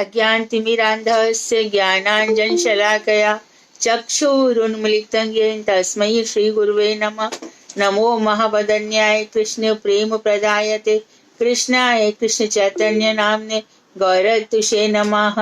अज्ञानतिमिरान्धस्य ज्ञानाञ्जनशलाकया चक्षुरुन्मीलितं येन तस्मै श्रीगुरुवे नमः। नमो महावदन्याय कृष्ण प्रेम प्रदायते कृष्णाय कृष्ण चैतन्य नामने गौरतुषे नमः।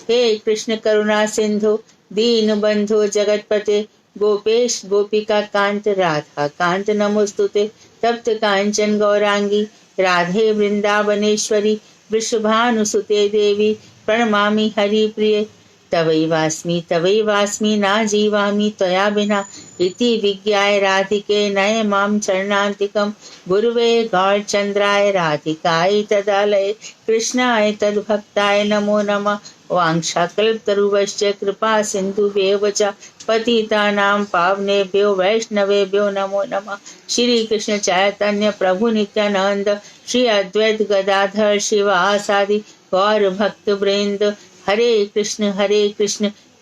हे कृष्ण करुणा सिंधु दीन बंधु जगतपते गोपेश गोपिका कांत राधा कांत नमोस्तुते। तप्त कांचन गौरांगी राधे वृंदावनेश्वरी वृषभानुसुते देवी प्रणमामि हरिप्रिये। तवैवास्मि ना जीवामि त्वया विना इति विज्ञाय राधिके नय मां चरणान्तिकं गुरुवे गौरचन्द्राय राधिकाय तदालये कृष्णाय तद्भक्ताय नमो नमः। वाञ्छाकल्पतरुश्च कृपा सिन्धुभ्येव च पतितानां पावनेभ्यो वैष्णवेभ्यो नमो नमः। श्री कृष्ण चैतन्य प्रभु नित्यानंद श्री अद्वैत गदाधर शिवासादि गौर भक्त वृंद हरे कृष्ण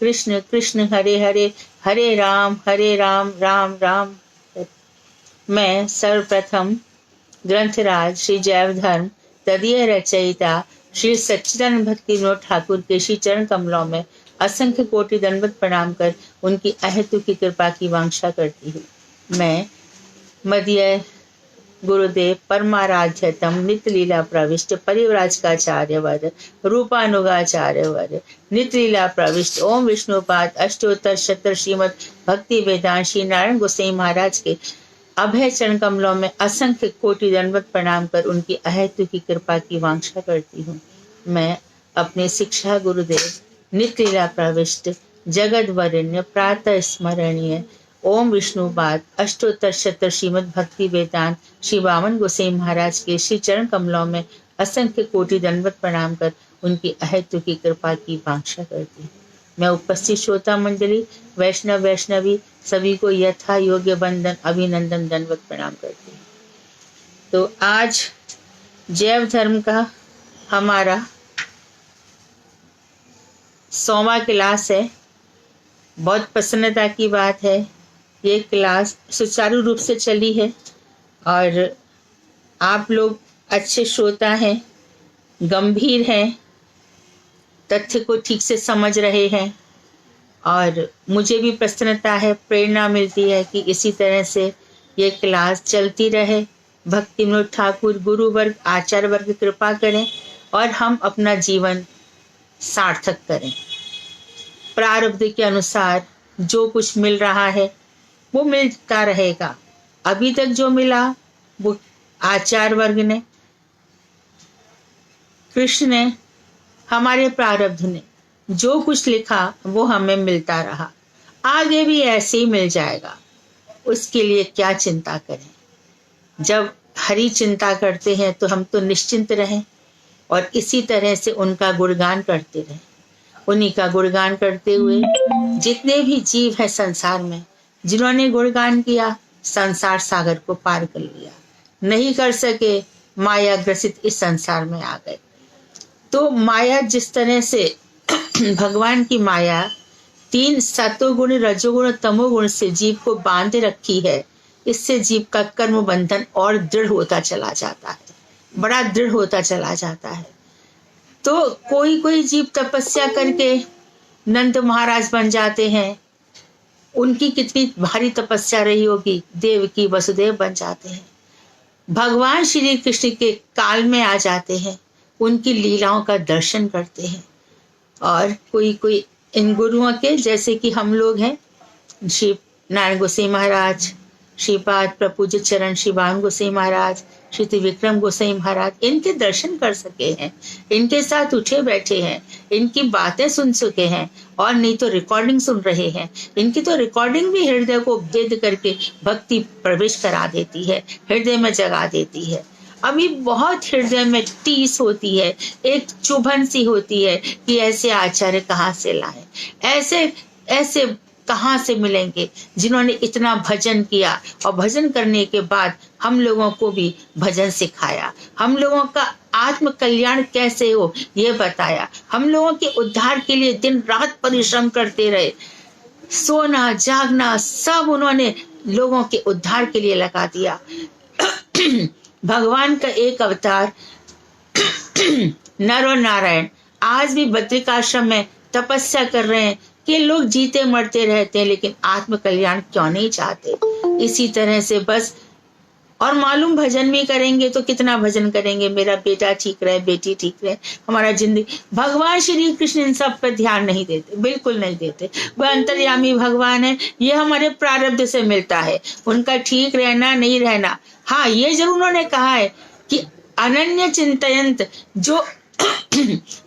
कृष्ण कृष्ण हरे हरे हरे राम राम राम। मैं सर्वप्रथम ग्रंथराज श्री जैवधर्म तदीय रचयिता श्री सच्चिदानंद भक्ति विनोद ठाकुर के श्री चरण कमलों में असंख्य कोटि दंडवत प्रणाम कर उनकी अहेतु की कृपा की वांछा करती हूँ। मैं मदीय गुरुदेव परमाराध्यतम नित्य लीला प्रविष्ट परिव्राजकाचार्य वर रूपानुगाचार्य वर नित्य लीला प्रविष्ट ओम विष्णुपाद अष्टोत्तर शत्र श्रीमद भक्ति वेदांत श्री नारायण गोसाई महाराज के अभय चरण कमलों में असंख्य कोटि दंडवत प्रणाम कर उनकी अहेतु की कृपा की वांछा करती हूँ। मैं अपने शिक्षा गुरुदेव नित्य लीला प्रविष्ट जगद वरेण्य प्रातः स्मरणीय ओम विष्णुपाद अष्टोत्तर शत्र श्रीमद भक्ति वेदांत श्री वामन गोसाई महाराज के श्री चरण कमलों में असंख्य कोटि दंडवत प्रणाम कर उनकी अहेतु की कृपा की वांछा करती हूँ। मैं उपस्थित श्रोता मंडली वैष्णव वैष्णवी सभी को यथा योग्य वंदन अभिनंदन दंडवत प्रणाम करती हूँ। तो आज जैव धर्म का हमारा 100वां क्लास है। बहुत प्रसन्नता की बात है, ये क्लास सुचारू रूप से चली है और आप लोग अच्छे श्रोता हैं, गंभीर हैं, तथ्य को ठीक से समझ रहे हैं और मुझे भी प्रसन्नता है, प्रेरणा मिलती है कि इसी तरह से ये क्लास चलती रहे। भक्ति विनोद ठाकुर गुरु वर्ग आचार्य वर्ग कृपा करें और हम अपना जीवन सार्थक करें। प्रारब्ध के अनुसार जो कुछ मिल रहा है वो मिलता रहेगा। अभी तक जो मिला वो आचार्य वर्ग ने, कृष्ण ने, हमारे प्रारब्ध ने जो कुछ लिखा वो हमें मिलता रहा, आगे भी ऐसे ही मिल जाएगा। उसके लिए क्या चिंता करें। जब हरि चिंता करते हैं तो हम तो निश्चिंत रहें और इसी तरह से उनका गुणगान करते रहें। उन्हीं का गुणगान करते हुए जितने भी जीव है संसार में, जिन्होंने गुणगान किया संसार सागर को पार कर लिया, नहीं कर सके माया ग्रसित इस संसार में आ गए। तो माया जिस तरह से भगवान की माया 3 सत्वगुण रजोगुण तमोगुण से जीव को बांध रखी है, इससे जीव का कर्म बंधन और दृढ़ होता चला जाता है, बड़ा दृढ़ होता चला जाता है। तो कोई कोई जीव तपस्या करके नंद महाराज बन जाते हैं, उनकी कितनी भारी तपस्या रही होगी, देवकी वसुदेव बन जाते हैं। भगवान श्री कृष्ण के काल में आ जाते हैं, उनकी लीलाओं का दर्शन करते हैं। और कोई कोई इन गुरुओं के जैसे कि हम लोग हैं, श्री नारायण गोसाई महाराज, श्रीपाद प्रपूज्य चरण श्री वामन गोसाई महाराज, श्री त्रिविक्रम गोसाई महाराज, इनके दर्शन कर सके हैं, इनके साथ उठे बैठे हैं, इनकी बातें सुन चुके हैं और नहीं तो रिकॉर्डिंग सुन रहे हैं। इनकी तो रिकॉर्डिंग भी हृदय को भेद करके भक्ति प्रवेश करा देती है, हृदय में जगा देती है। अभी बहुत हृदय में टीस होती है, एक चुभन सी होती है कि ऐसे आचार्य कहाँ से लाए, ऐसे ऐसे कहाँ से मिलेंगे जिन्होंने इतना भजन किया और भजन करने के बाद हम लोगों को भी भजन सिखाया, हम लोगों का आत्म कल्याण कैसे हो ये बताया, हम लोगों के उद्धार के लिए दिन रात परिश्रम करते रहे, सोना जागना सब उन्होंने लोगों के उद्धार के लिए लगा दिया। भगवान का एक अवतार नर और नारायण आज भी बद्रिकाश्रम में तपस्या कर रहे हैं कि लोग जीते मरते रहते हैं, लेकिन आत्म कल्याण क्यों नहीं चाहते। इसी तरह से बस, और मालूम भजन भी करेंगे तो कितना भजन करेंगे, मेरा बेटा ठीक रहे, बेटी ठीक रहे, हमारा जिंदगी। भगवान श्री कृष्ण इन सब पर ध्यान नहीं देते, बिल्कुल नहीं देते। वह अंतर्यामी भगवान है, ये हमारे प्रारब्ध से मिलता है, उनका ठीक रहना नहीं रहना। हाँ, ये जरूर उन्होंने कहा है कि अनन्य चिंतयंत, जो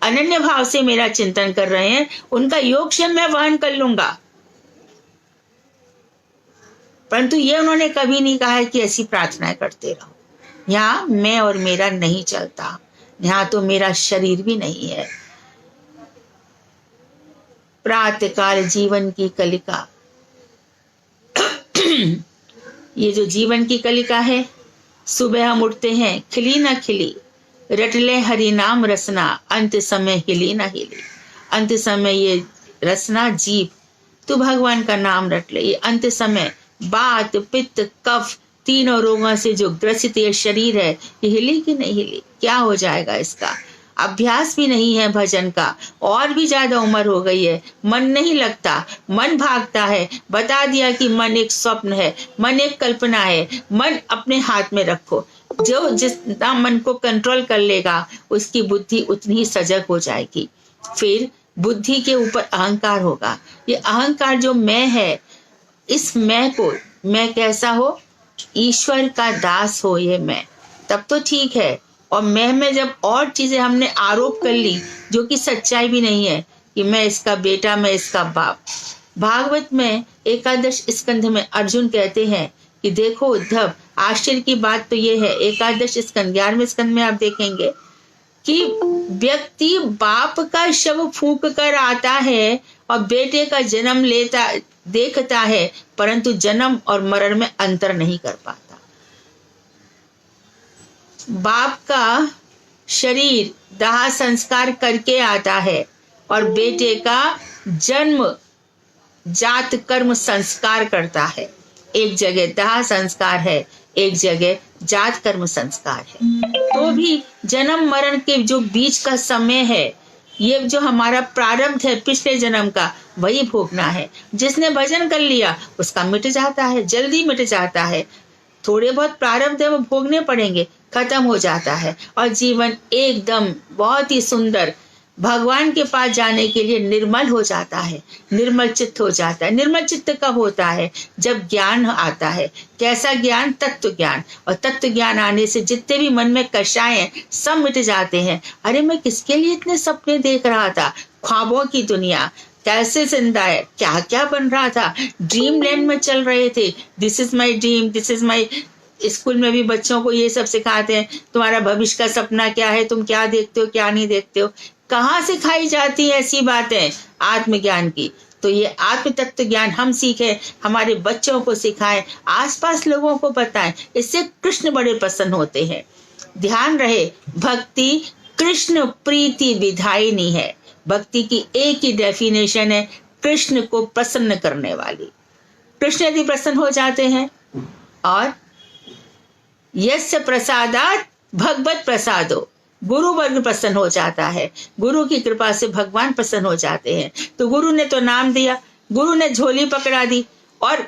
अनन्य भाव से मेरा चिंतन कर रहे हैं, उनका योगक्षेम मैं वहन कर लूंगा। परंतु ये उन्होंने कभी नहीं कहा है कि ऐसी प्रार्थनाएं करते रहो। यहाँ मैं और मेरा नहीं चलता, यहाँ तो मेरा शरीर भी नहीं है। प्रातःकाल जीवन की कलिका, ये जो जीवन की कलिका है, सुबह हम उठते हैं, खिली ना खिली, रटले हरि नाम रसना, अंत समय हिली ना हिली। अंत समय ये रसना जीव, तू भगवान का नाम रट ले। ये अंत समय बात पित्त कफ तीनों रोगों से जो ग्रसित ये शरीर है, ये हिली कि नहीं हिली? क्या हो जाएगा इसका? अभ्यास भी नहीं है भजन का, और भी ज्यादा उम्र हो गई है, मन नहीं लगता, मन भागता है। बता दिया कि मन एक स्वप्न है, मन एक कल्पना है। मन अपने हाथ में रखो, जो जितना मन को कंट्रोल कर लेगा उसकी बुद्धि उतनी ही सजग हो जाएगी। फिर बुद्धि के ऊपर अहंकार होगा। ये अहंकार जो मैं है, इस मैं को, मैं कैसा हो? ईश्वर का दास हो ये मैं, तब तो ठीक है। और मैं में जब और चीजें हमने आरोप कर ली जो कि सच्चाई भी नहीं है, कि मैं इसका बेटा, मैं इसका बाप। भागवत में एकादश स्कंध में अर्जुन कहते हैं कि देखो उद्धव, आश्चर्य की बात तो ये है, एकादश स्कंध 11वें स्कंध में आप देखेंगे कि व्यक्ति बाप का शव फूंक कर आता है और बेटे का जन्म लेता देखता है, परंतु जन्म और मरण में अंतर नहीं कर पाता। बाप का शरीर दाह संस्कार करके आता है और बेटे का जन्म जात कर्म संस्कार करता है। एक जगह दाह संस्कार है, एक जगह जात कर्म संस्कार है। तो भी जन्म मरण के जो बीच का समय है, ये जो हमारा प्रारब्ध है पिछले जन्म का, वही भोगना है। जिसने भजन कर लिया उसका मिट जाता है, जल्दी मिट जाता है। थोड़े बहुत प्रारब्ध है वो भोगने पड़ेंगे, खत्म हो जाता है, और जीवन एकदम बहुत ही सुंदर भगवान के पास जाने के लिए निर्मल हो जाता है, निर्मल चित्त हो जाता है। निर्मल चित्त कब होता है? जब ज्ञान आता है। कैसा ज्ञान? तत्व ज्ञान। और तत्व ज्ञान आने से जितने भी मन में कषाय हैं सब मिट जाते हैं। अरे मैं किसके लिए इतने सपने देख रहा था? ख्वाबों की दुनिया कैसे जिंदा है, क्या क्या बन रहा था, ड्रीम लैंड में चल रहे थे। This is my dream, this is my. School में भी बच्चों को ये सब सिखाते हैं, तुम्हारा भविष्य का सपना क्या है, तुम क्या देखते हो क्या नहीं देखते हो। कहाँ सिखाई जाती है ऐसी बातें? आत्मज्ञान की। तो ये आत्म तत्व ज्ञान हम सीखें, हमारे बच्चों को सिखाएं, आसपास लोगों को बताएं। इससे कृष्ण बड़े प्रसन्न होते हैं। ध्यान रहे, भक्ति कृष्ण प्रीति विधायिनी है। भक्ति की एक ही डेफिनेशन है, कृष्ण को प्रसन्न करने वाली। कृष्ण यदि प्रसन्न हो जाते हैं, और यस्य प्रसादात भगवत प्रसादो, गुरु वर्ग प्रसन्न हो जाता है। गुरु की कृपा से भगवान प्रसन्न हो जाते हैं। तो गुरु ने तो नाम दिया, गुरु ने झोली पकड़ा दी और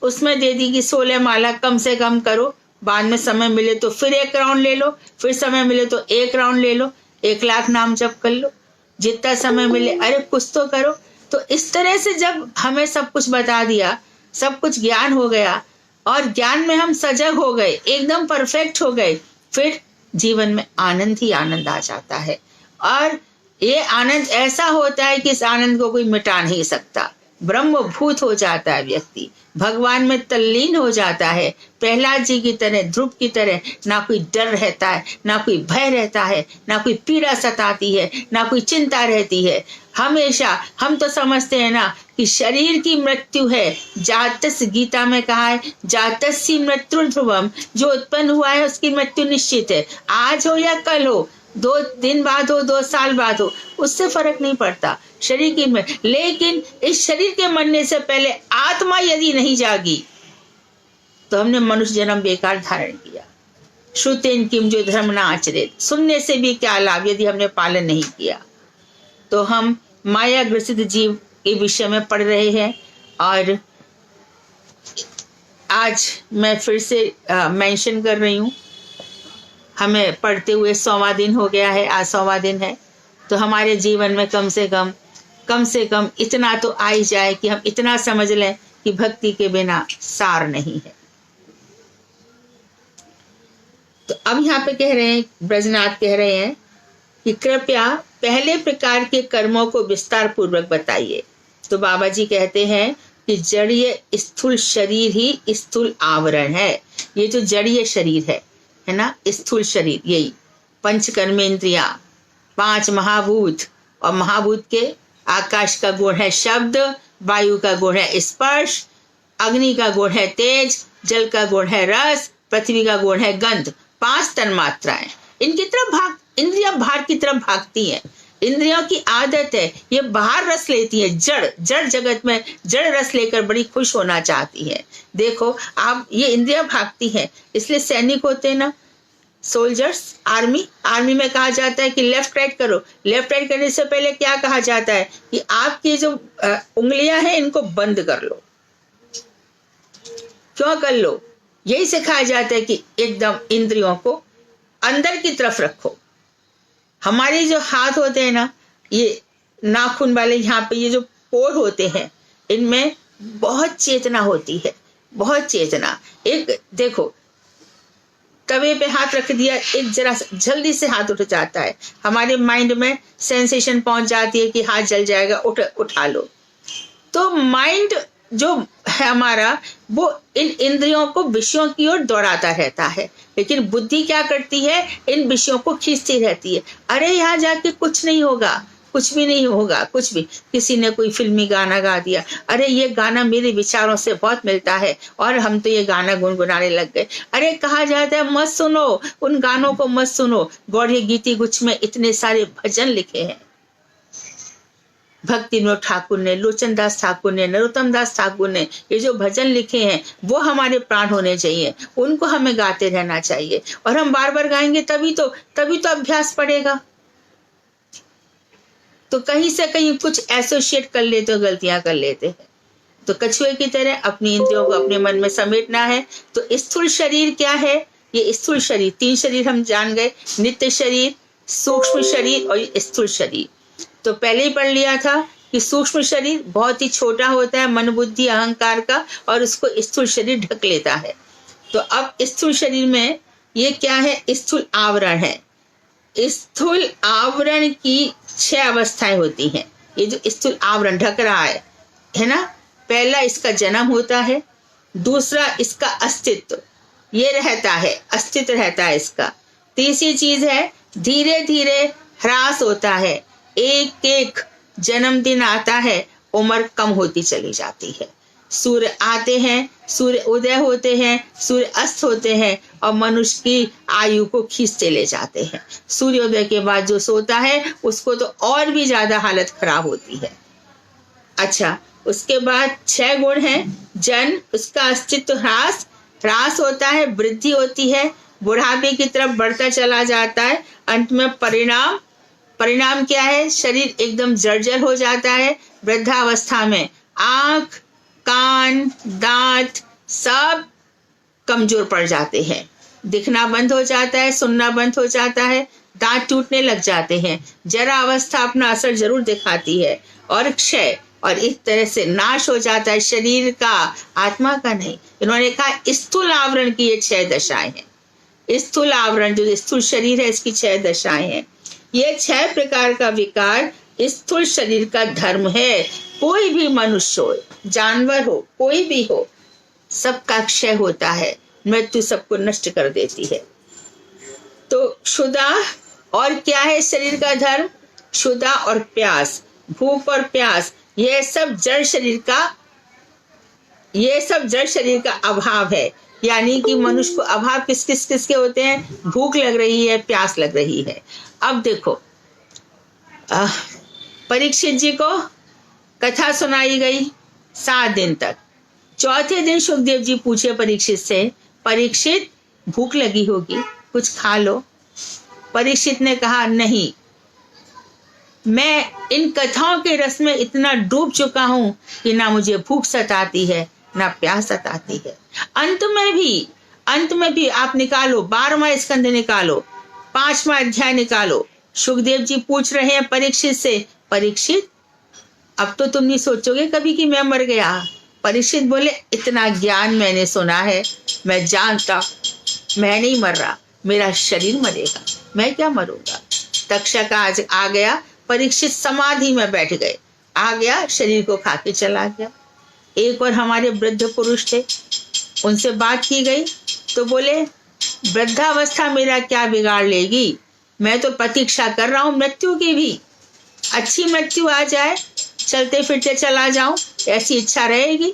उसमें दे दी कि 16 माला कम से कम करो, बाद में समय मिले तो फिर 1 राउंड ले लो, फिर समय मिले तो 1 राउंड ले लो, 1 लाख नाम जप कर लो, जितना समय मिले, अरे कुछ तो करो। तो इस तरह से जब हमें सब कुछ बता दिया, सब कुछ ज्ञान हो गया, और ज्ञान में हम सजग हो गए, एकदम परफेक्ट हो गए, फिर जीवन में आनंद ही आनंद आ जाता है। और ये आनंद ऐसा होता है कि इस आनंद को कोई मिटा नहीं सकता। ब्रह्मभूत हो जाता है व्यक्ति, भगवान में तल्लीन हो जाता है। प्रहलाद जी की तरह, ध्रुव की तरह, ना कोई डर रहता है, ना कोई भय रहता है, ना कोई पीड़ा सताती है, ना कोई चिंता रहती है। हमेशा हम तो समझते हैं ना कि शरीर की मृत्यु है, जातस, गीता में कहा है जातस्य मृत्यु ध्रुवम, जो उत्पन्न हुआ है उसकी मृत्यु निश्चित है। आज हो या कल हो, 2 दिन बाद हो, 2 साल बाद हो, उससे फर्क नहीं पड़ता शरीर की में। लेकिन इस शरीर के मरने से पहले आत्मा यदि नहीं जागी तो हमने मनुष्य जन्म बेकार धारण किया। श्रुतेन किम जो धर्म न आचरित, सुनने से भी क्या लाभ यदि हमने पालन नहीं किया। तो हम माया ग्रसित जीव के विषय में पढ़ रहे हैं। और आज मैं फिर से मेंशन कर रही हूँ, हमें पढ़ते हुए 100वां दिन हो गया है, आज 100वां दिन है। तो हमारे जीवन में कम से कम इतना तो आ ही जाए कि हम इतना समझ लें कि भक्ति के बिना सार नहीं है। तो अब यहाँ पे कह रहे हैं, ब्रजनाथ कह रहे हैं कि कृपया पहले प्रकार के कर्मों को विस्तार पूर्वक बताइए। तो बाबा जी कहते हैं कि जड़ीय स्थूल शरीर ही स्थूल आवरण है। ये जो जड़ीय शरीर है ना, स्थूल शरीर, यही पंच कर्मेंद्रियां, 5 महाभूत, और महाभूत के आकाश का गुण है शब्द, वायु का गुण है स्पर्श, अग्नि का गुण है तेज, जल का गुण है रस, पृथ्वी का गुण है गंध। 5 तन्मात्राएं, इनकी तरफ इंद्रियां बाहर की तरफ भागती हैं। इंद्रियों की आदत है, ये बाहर रस लेती है, जड़ जगत में जड़ रस लेकर बड़ी खुश होना चाहती है। देखो आप, ये इंद्रियां भागती हैं, इसलिए सैनिक होते हैं ना, सोल्जर्स, आर्मी में कहा जाता है कि लेफ्ट राइट करो। लेफ्ट राइट करने से पहले क्या कहा जाता है कि आपकी जो उंगलियां हैं इनको बंद कर लो। क्यों कर लो? यही सिखाया जाता है कि एकदम इंद्रियों को अंदर की तरफ रखो। हमारे जो हाथ होते हैं ना, ये नाखून वाले, यहाँ पे ये जो पोर होते हैं, इनमें बहुत चेतना होती है, बहुत चेतना। एक देखो, तवे पे हाथ रख दिया, एक जरा जल्दी से हाथ उठ जाता है, हमारे माइंड में सेंसेशन पहुंच जाती है कि हाथ जल जाएगा, उठा लो। तो माइंड जो है हमारा, वो इन इंद्रियों को विषयों की ओर दौड़ाता रहता है, लेकिन बुद्धि क्या करती है, इन विषयों को खींचती रहती है। अरे यहाँ जाके कुछ नहीं होगा, कुछ भी नहीं होगा, कुछ भी। किसी ने कोई फिल्मी गाना गा दिया, अरे ये गाना मेरे विचारों से बहुत मिलता है, और हम तो ये गाना गुनगुनाने लग गए। अरे कहा जाता है मत सुनो, उन गानों को मत सुनो। गौड़ीय गीति गुच्छ में इतने सारे भजन लिखे हैं, भक्ति विनोद ठाकुर ने, लोचन दास ठाकुर ने, नरोत्तम दास ठाकुर ने, ये जो भजन लिखे हैं वो हमारे प्राण होने चाहिए, उनको हमें गाते रहना चाहिए। और हम बार बार गाएंगे तभी तो अभ्यास पड़ेगा। तो कहीं से कहीं कुछ एसोसिएट कर लेते हो, गलतियां कर लेते हैं। तो कछुए की तरह अपनी इंद्रियों को अपने मन में समेटना है। तो स्थूल शरीर क्या है? ये स्थूल शरीर, 3 शरीर हम जान गए, नित्य शरीर, सूक्ष्म शरीर और स्थूल शरीर। तो पहले ही पढ़ लिया था कि सूक्ष्म शरीर बहुत ही छोटा होता है, मन बुद्धि अहंकार का, और उसको स्थूल शरीर ढक लेता है। तो अब स्थूल शरीर में ये क्या है? स्थूल आवरण है। स्थूल आवरण की 6 अवस्थाएं होती हैं। ये जो स्थूल आवरण ढक रहा है ना, पहला इसका जन्म होता है, दूसरा इसका अस्तित्व, ये रहता है, अस्तित्व रहता है इसका। तीसरी चीज है धीरे धीरे ह्रास होता है, एक एक जन्मदिन आता है, उम्र कम होती चली जाती है। सूर्य आते हैं, सूर्य उदय होते हैं, सूर्य अस्त होते हैं, और मनुष्य की आयु को खींचते ले जाते हैं। सूर्योदय के बाद जो सोता है उसको तो और भी ज्यादा हालत खराब होती है। अच्छा, उसके बाद 6 गुण हैं। जन्म, उसका अस्तित्व ह्रास होता है, वृद्धि होती है, बुढ़ापे की तरफ बढ़ता चला जाता है। अंत में परिणाम क्या है? शरीर एकदम जर्जर हो जाता है। वृद्धावस्था में आंख, कान, दांत सब कमजोर पड़ जाते हैं, दिखना बंद हो जाता है, सुनना बंद हो जाता है, दांत टूटने लग जाते हैं। जरा अवस्था अपना असर जरूर दिखाती है, और क्षय, और इस तरह से नाश हो जाता है शरीर का, आत्मा का नहीं। इन्होंने कहा स्थूल आवरण की ये 6 दशाएं हैं। स्थूल आवरण जो स्थूल शरीर है, इसकी 6 दशाएं हैं। ये 6 प्रकार का विकार स्थूल शरीर का धर्म है। कोई भी मनुष्य हो, जानवर हो, कोई भी हो, सबका क्षय होता है, मृत्यु सबको नष्ट कर देती है। तो क्षुधा और क्या है शरीर का धर्म? क्षुधा और प्यास, भूख और प्यास, ये सब जड़ शरीर का अभाव है। यानी कि मनुष्य को अभाव किस के होते हैं? भूख लग रही है, प्यास लग रही है। अब देखो, परीक्षित जी को कथा सुनाई गई 7 दिन तक। चौथे दिन सुखदेव जी पूछे परीक्षित से, परीक्षित भूख लगी होगी, कुछ खा लो। परीक्षित ने कहा नहीं, मैं इन कथाओं के रस में इतना डूब चुका हूं कि ना मुझे भूख सताती है ना प्यास सताती है। अंत में भी आप निकालो 12वां स्कंद निकालो, 5वां अध्याय निकालो। सुखदेव जी पूछ रहे हैं परीक्षित से, परीक्षित अब तो तुम नहीं सोचोगे कभी कि मैं मर गया। परीक्षित बोले इतना ज्ञान मैंने सुना है, मैं जानता मैं नहीं मर रहा, मेरा शरीर मरेगा, मैं क्या मरूंगा। तक्षक आज आ गया, परीक्षित समाधि में बैठ गए, आ गया शरीर को खा के चला गया। एक और हमारे वृद्ध पुरुष थे, उनसे बात की गई तो बोले वृद्धावस्था मेरा क्या बिगाड़ लेगी, मैं तो प्रतीक्षा कर रहा हूँ मृत्यु की भी, अच्छी मृत्यु आ जाए, चलते फिरते चला जाऊं, ऐसी इच्छा रहेगी।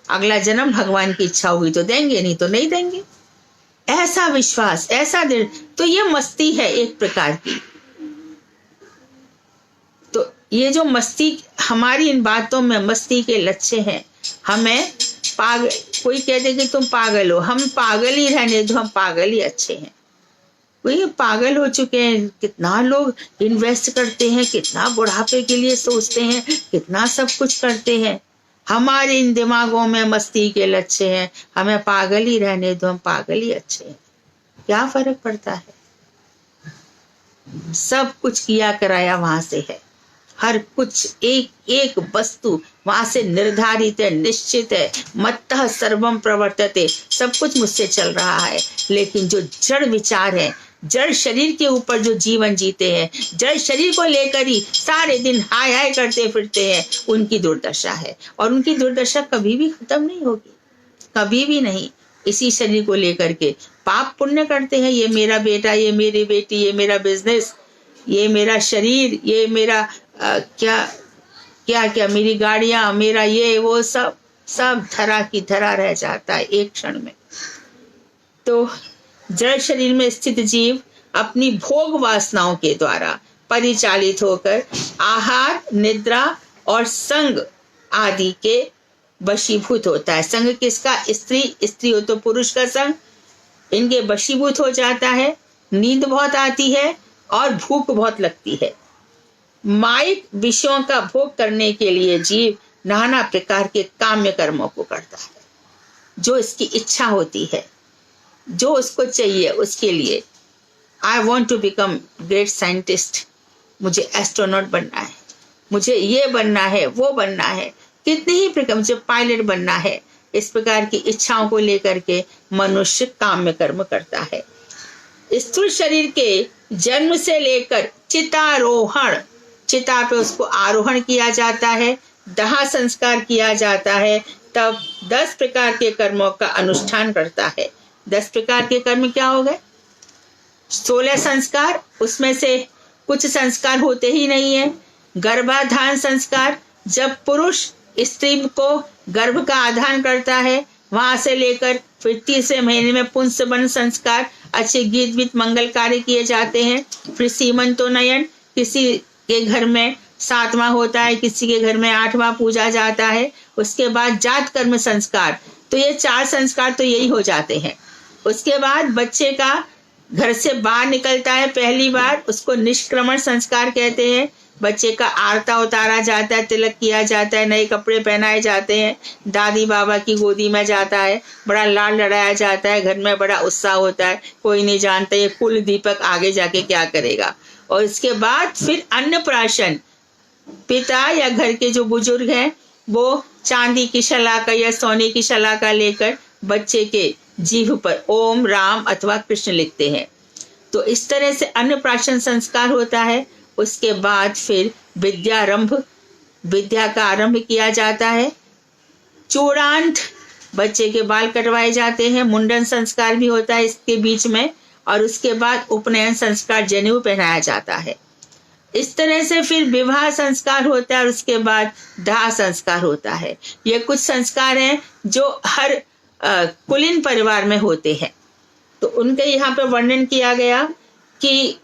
अगला जन्म भगवान की इच्छा होगी तो देंगे, नहीं तो नहीं देंगे। ऐसा विश्वास, ऐसा दृढ़, तो ये मस्ती है एक प्रकार की। तो ये जो मस्ती, हमारी इन बातों में मस्ती के लच्छे हैं। हमें पागल, कोई कहते कि तुम पागल हो, हम पागल ही रहने दो, हम पागल ही अच्छे हैं। वही पागल हो चुके हैं। कितना लोग इन्वेस्ट करते हैं, कितना बुढ़ापे के लिए सोचते हैं, कितना सब कुछ करते हैं। हमारे इन दिमागों में मस्ती के लच्छे हैं। हमें पागल ही रहने दो, हम पागल ही अच्छे हैं। क्या फर्क पड़ता है, सब कुछ किया कराया वहां से है। हर कुछ एक एक वस्तु वहां से निर्धारित है, निश्चित है। मत्तः सर्वम प्रवर्तते, सब कुछ मुझसे चल रहा है। लेकिन जो जड़ विचार है, जड़ शरीर के ऊपर जो जीवन जीते हैं, जड़ शरीर को लेकर ही सारे दिन हाय हाय करते फिरते हैं, उनकी दुर्दशा है। और उनकी दुर्दशा कभी भी खत्म नहीं होगी, कभी भी नहीं। इसी शरीर को लेकर के पाप पुण्य करते हैं, ये मेरा बेटा, ये मेरी बेटी, ये मेरा बिजनेस, ये मेरा शरीर, ये मेरा क्या क्या क्या मेरी गाड़ियां, मेरा ये वो, सब सब धरा की धरा रह जाता है एक क्षण में। तो जड़ शरीर में स्थित जीव अपनी भोग वासनाओं के द्वारा परिचालित होकर आहार, निद्रा और संग आदि के वशीभूत होता है। संग किसका? स्त्री हो तो पुरुष का संग, इनके वशीभूत हो जाता है। नींद बहुत आती है और भूख बहुत लगती है। माइक विषयों का भोग करने के लिए जीव नाना प्रकार के काम्य कर्मों को करता है, जो इसकी इच्छा होती है, जो उसको चाहिए उसके लिए। I want to become great scientist, मुझे एस्ट्रोनॉट बनना है, मुझे ये बनना है, वो बनना है, कितने ही प्रकार, मुझे पायलट बनना है। इस प्रकार की इच्छाओं को लेकर के मनुष्य काम्य कर्म करता है। स्थूल शरीर के जन्म से लेकर चितारोहण, चिता पे उसको आरोहण किया जाता है, दाह संस्कार किया जाता है, तब 10 प्रकार के कर्मों का अनुष्ठान करता है। 10 प्रकार के कर्म क्या हो गए? 16 संस्कार, उसमें से कुछ संस्कार होते ही नहीं है। गर्भाधान संस्कार, जब पुरुष स्त्री को गर्भ का आधान करता है, वहां से लेकर फिर 30वें महीने में पुंसवन संस्कार, अच्छे गीत वीत मंगल कार्य किए जाते हैं। फिर सीमंतोन्नयन, किसी के घर में 7वां होता है, किसी के घर में 8वां पूजा जाता है। उसके बाद जात कर्म संस्कार, तो ये 4 संस्कार तो यही हो जाते हैं। उसके बाद बच्चे का घर से बाहर निकलता है पहली बार, उसको निष्क्रमण संस्कार कहते हैं। बच्चे का आरता उतारा जाता है, तिलक किया जाता है, नए कपड़े पहनाए जाते हैं, दादी बाबा की गोदी में जाता है, बड़ा लाड लड़ाया जाता है, घर में बड़ा उत्साह होता है। कोई नहीं जानता ये कुल दीपक आगे जाके क्या करेगा। और इसके बाद फिर अन्नप्राशन, पिता या घर के जो बुजुर्ग हैं वो चांदी की शलाका या सोने की शलाका लेकर बच्चे के जीभ पर ओम राम अथवा कृष्ण लिखते हैं। तो इस तरह से अन्नप्राशन संस्कार होता है। उसके बाद फिर विद्यारंभ, विद्या का आरंभ किया जाता है। चूड़ांत, बच्चे के बाल कटवाए जाते हैं। मुंडन संस्कार भी होता है इसके बीच में। और उसके बाद उपनयन संस्कार, जनेऊ पहनाया जाता है। इस तरह से फिर विवाह संस्कार होता है और उसके बाद दाह संस्कार होता है। ये कुछ संस्कार हैं जो हर कुलीन परिवार में होते हैं। तो उनके यहाँ पे वर्णन किया गया कि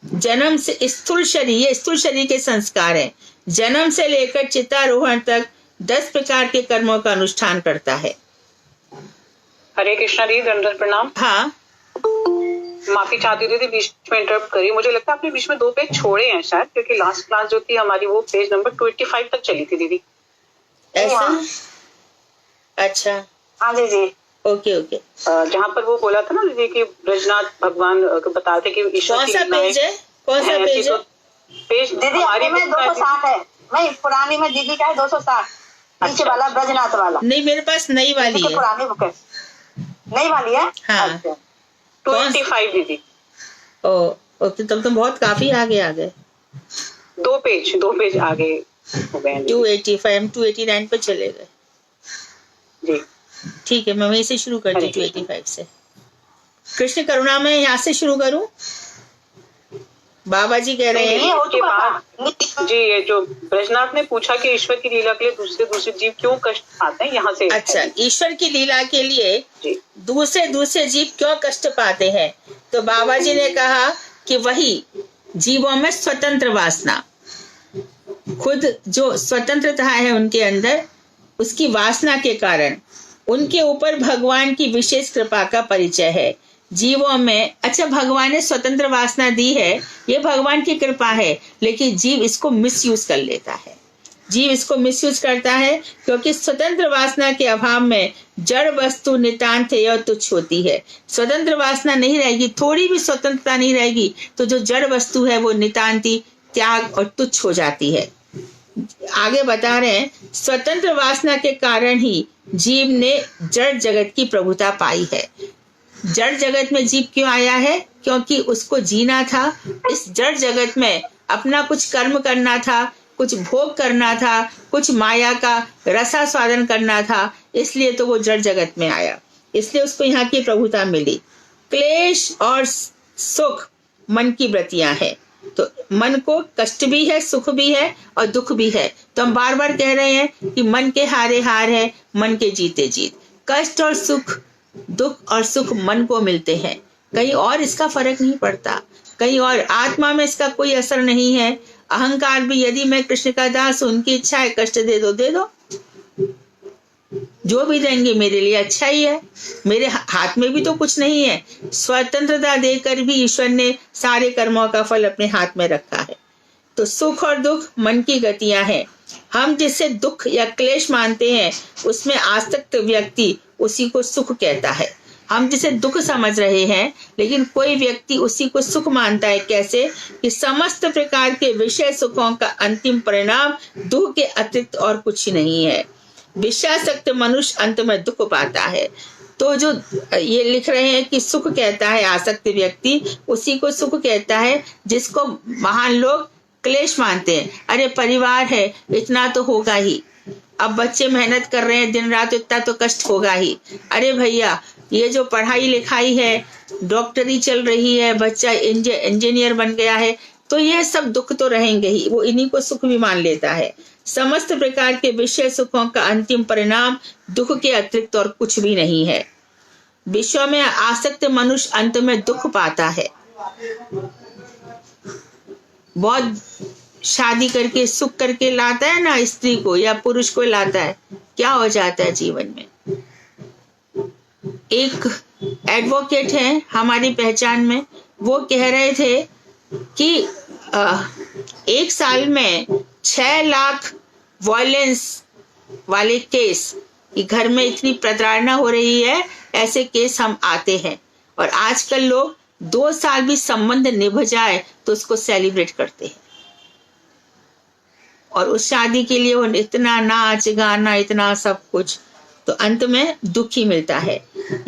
जन्म से स्थूल शरीर, ये स्थूल शरीर के संस्कार हैं। जन्म से लेकर चितारोहण तक 10 प्रकार के कर्मों का अनुष्ठान करता है। हरे कृष्णा दी, दंडवत प्रणाम। हाँ, माफी चाहती थी बीच में इंटरप्ट करी। मुझे लगता है आपने बीच में 2 पेज छोड़े हैं शायद, क्योंकि लास्ट क्लास जो थी हमारी वो पेज नंबर 25 तक चली थी दीदी। ऐसा? अच्छा, हाँ जी जी, ओके ओके। जहाँ पर वो बोला था ना दीदी कि ब्रजनाथ भगवान बता थे कि ईश्वर कौन सा पेज है? कौन सा पेज है? पेज दीदी हमारी में 260 है, नहीं पुरानी में दीदी का है 260, नीचे वाला ब्रजनाथ वाला। नहीं, मेरे पास नई वाली है। पुरानी बुक है, नई वाली है। हाँ। अच्छा। 25 दीदी। ओ ओके, तब तो बहुत काफी आगे आ गए। 2 पेज आगे हो गए। 285, हम 289 पे चले गए जी। ठीक है, मैं वहीं से शुरू करती हूँ 285 से। कृष्ण करुणा में यहाँ से शुरू करूँ? बाबा जी कह रहे हैं उसके बाद जी, ये जो ब्रजनाथ ने पूछा कि ईश्वर की लीला के लिए दूसरे जीव क्यों कष्ट पाते हैं, यहाँ से। अच्छा, ईश्वर की लीला के लिए दूसरे जीव क्यों कष्ट पाते हैं? तो बाबा जी ने कहा कि वही जीवों में स्वतंत्र वासना, खुद जो स्वतंत्रता है उनके अंदर, उसकी वासना के कारण उनके ऊपर भगवान की विशेष कृपा का परिचय है जीवों में। अच्छा, भगवान ने स्वतंत्र वासना दी है, ये भगवान की कृपा है, लेकिन जीव इसको मिसयूज कर लेता है। जीव इसको मिसयूज करता है क्योंकि स्वतंत्र वासना के अभाव में जड़ वस्तु नितांत या तुच्छ होती है। स्वतंत्र वासना नहीं रहेगी, थोड़ी भी स्वतंत्रता नहीं रहेगी, तो जो जड़ वस्तु है वो नितांती, त्याग और तुच्छ हो जाती है। आगे बता रहे हैं, स्वतंत्र वासना के कारण ही जीव ने जड़ जगत की प्रभुता पाई है। जड़ जगत में जीव क्यों आया है? क्योंकि उसको जीना था, इस जड़ जगत में अपना कुछ कर्म करना था, कुछ भोग करना था, कुछ माया का रसास्वादन करना था, इसलिए तो वो जड़ जगत में आया, इसलिए उसको यहाँ की प्रभुता मिली। क्लेश और सुख मन की वृत्तियां हैं, तो मन को कष्ट भी है, सुख भी है और दुख भी है। तो हम बार बार कह रहे हैं कि मन के हारे हार है, मन के जीते जीत। कष्ट और सुख, दुख और सुख मन को मिलते हैं, कहीं और इसका फर्क नहीं पड़ता, कहीं और आत्मा में इसका कोई असर नहीं है। अहंकार भी, यदि मैं कृष्ण का दास, उनकी इच्छा है कष्ट दे दो, जो भी देंगे मेरे लिए अच्छा ही है, मेरे हाथ में भी तो कुछ नहीं है। स्वतंत्रता देकर भी ईश्वर ने सारे कर्मों का फल अपने हाथ में रखा है। तो सुख और दुख मन की गतियां हैं। हम जिसे दुख या क्लेश मानते हैं, उसमें आसक्त व्यक्ति उसी को सुख कहता है। हम जिसे दुख समझ रहे हैं, लेकिन कोई व्यक्ति उसी को सुख मानता है। कैसे? कि समस्त प्रकार के विषय सुखों का अंतिम परिणाम दुख के अतिरिक्त और कुछ नहीं है। विषयासक्त मनुष्य अंत में दुख पाता है। तो जो ये लिख रहे हैं कि सुख कहता है आसक्त व्यक्ति, उसी को सुख कहता है जिसको महान लोग क्लेश मानते हैं। अरे परिवार है, इतना तो होगा ही, अब बच्चे मेहनत कर रहे हैं दिन रात, इतना तो कष्ट होगा ही। अरे भैया, ये जो पढ़ाई लिखाई है, डॉक्टरी चल रही है, बच्चा इंजीनियर बन गया है, तो ये सब दुख तो रहेंगे ही, वो इन्हीं को सुख भी मान लेता है। समस्त प्रकार के विषय सुखों का अंतिम परिणाम दुख के अतिरिक्त और कुछ भी नहीं है। विश्व में आसक्त मनुष्य अंत में दुख पाता है। बहुत शादी करके सुख करके लाता है ना स्त्री को या पुरुष को लाता है, क्या हो जाता है जीवन में। एक एडवोकेट है हमारी पहचान में, वो कह रहे थे कि एक साल में 6 लाख वायलेंस वाले केस, घर में इतनी प्रताड़ना हो रही है, ऐसे केस हम आते हैं। और आजकल लोग 2 साल भी संबंध निभ जाए तो उसको सेलिब्रेट करते हैं, और उस शादी के लिए वो इतना नाच गाना, इतना सब कुछ, तो अंत में दुख ही मिलता है।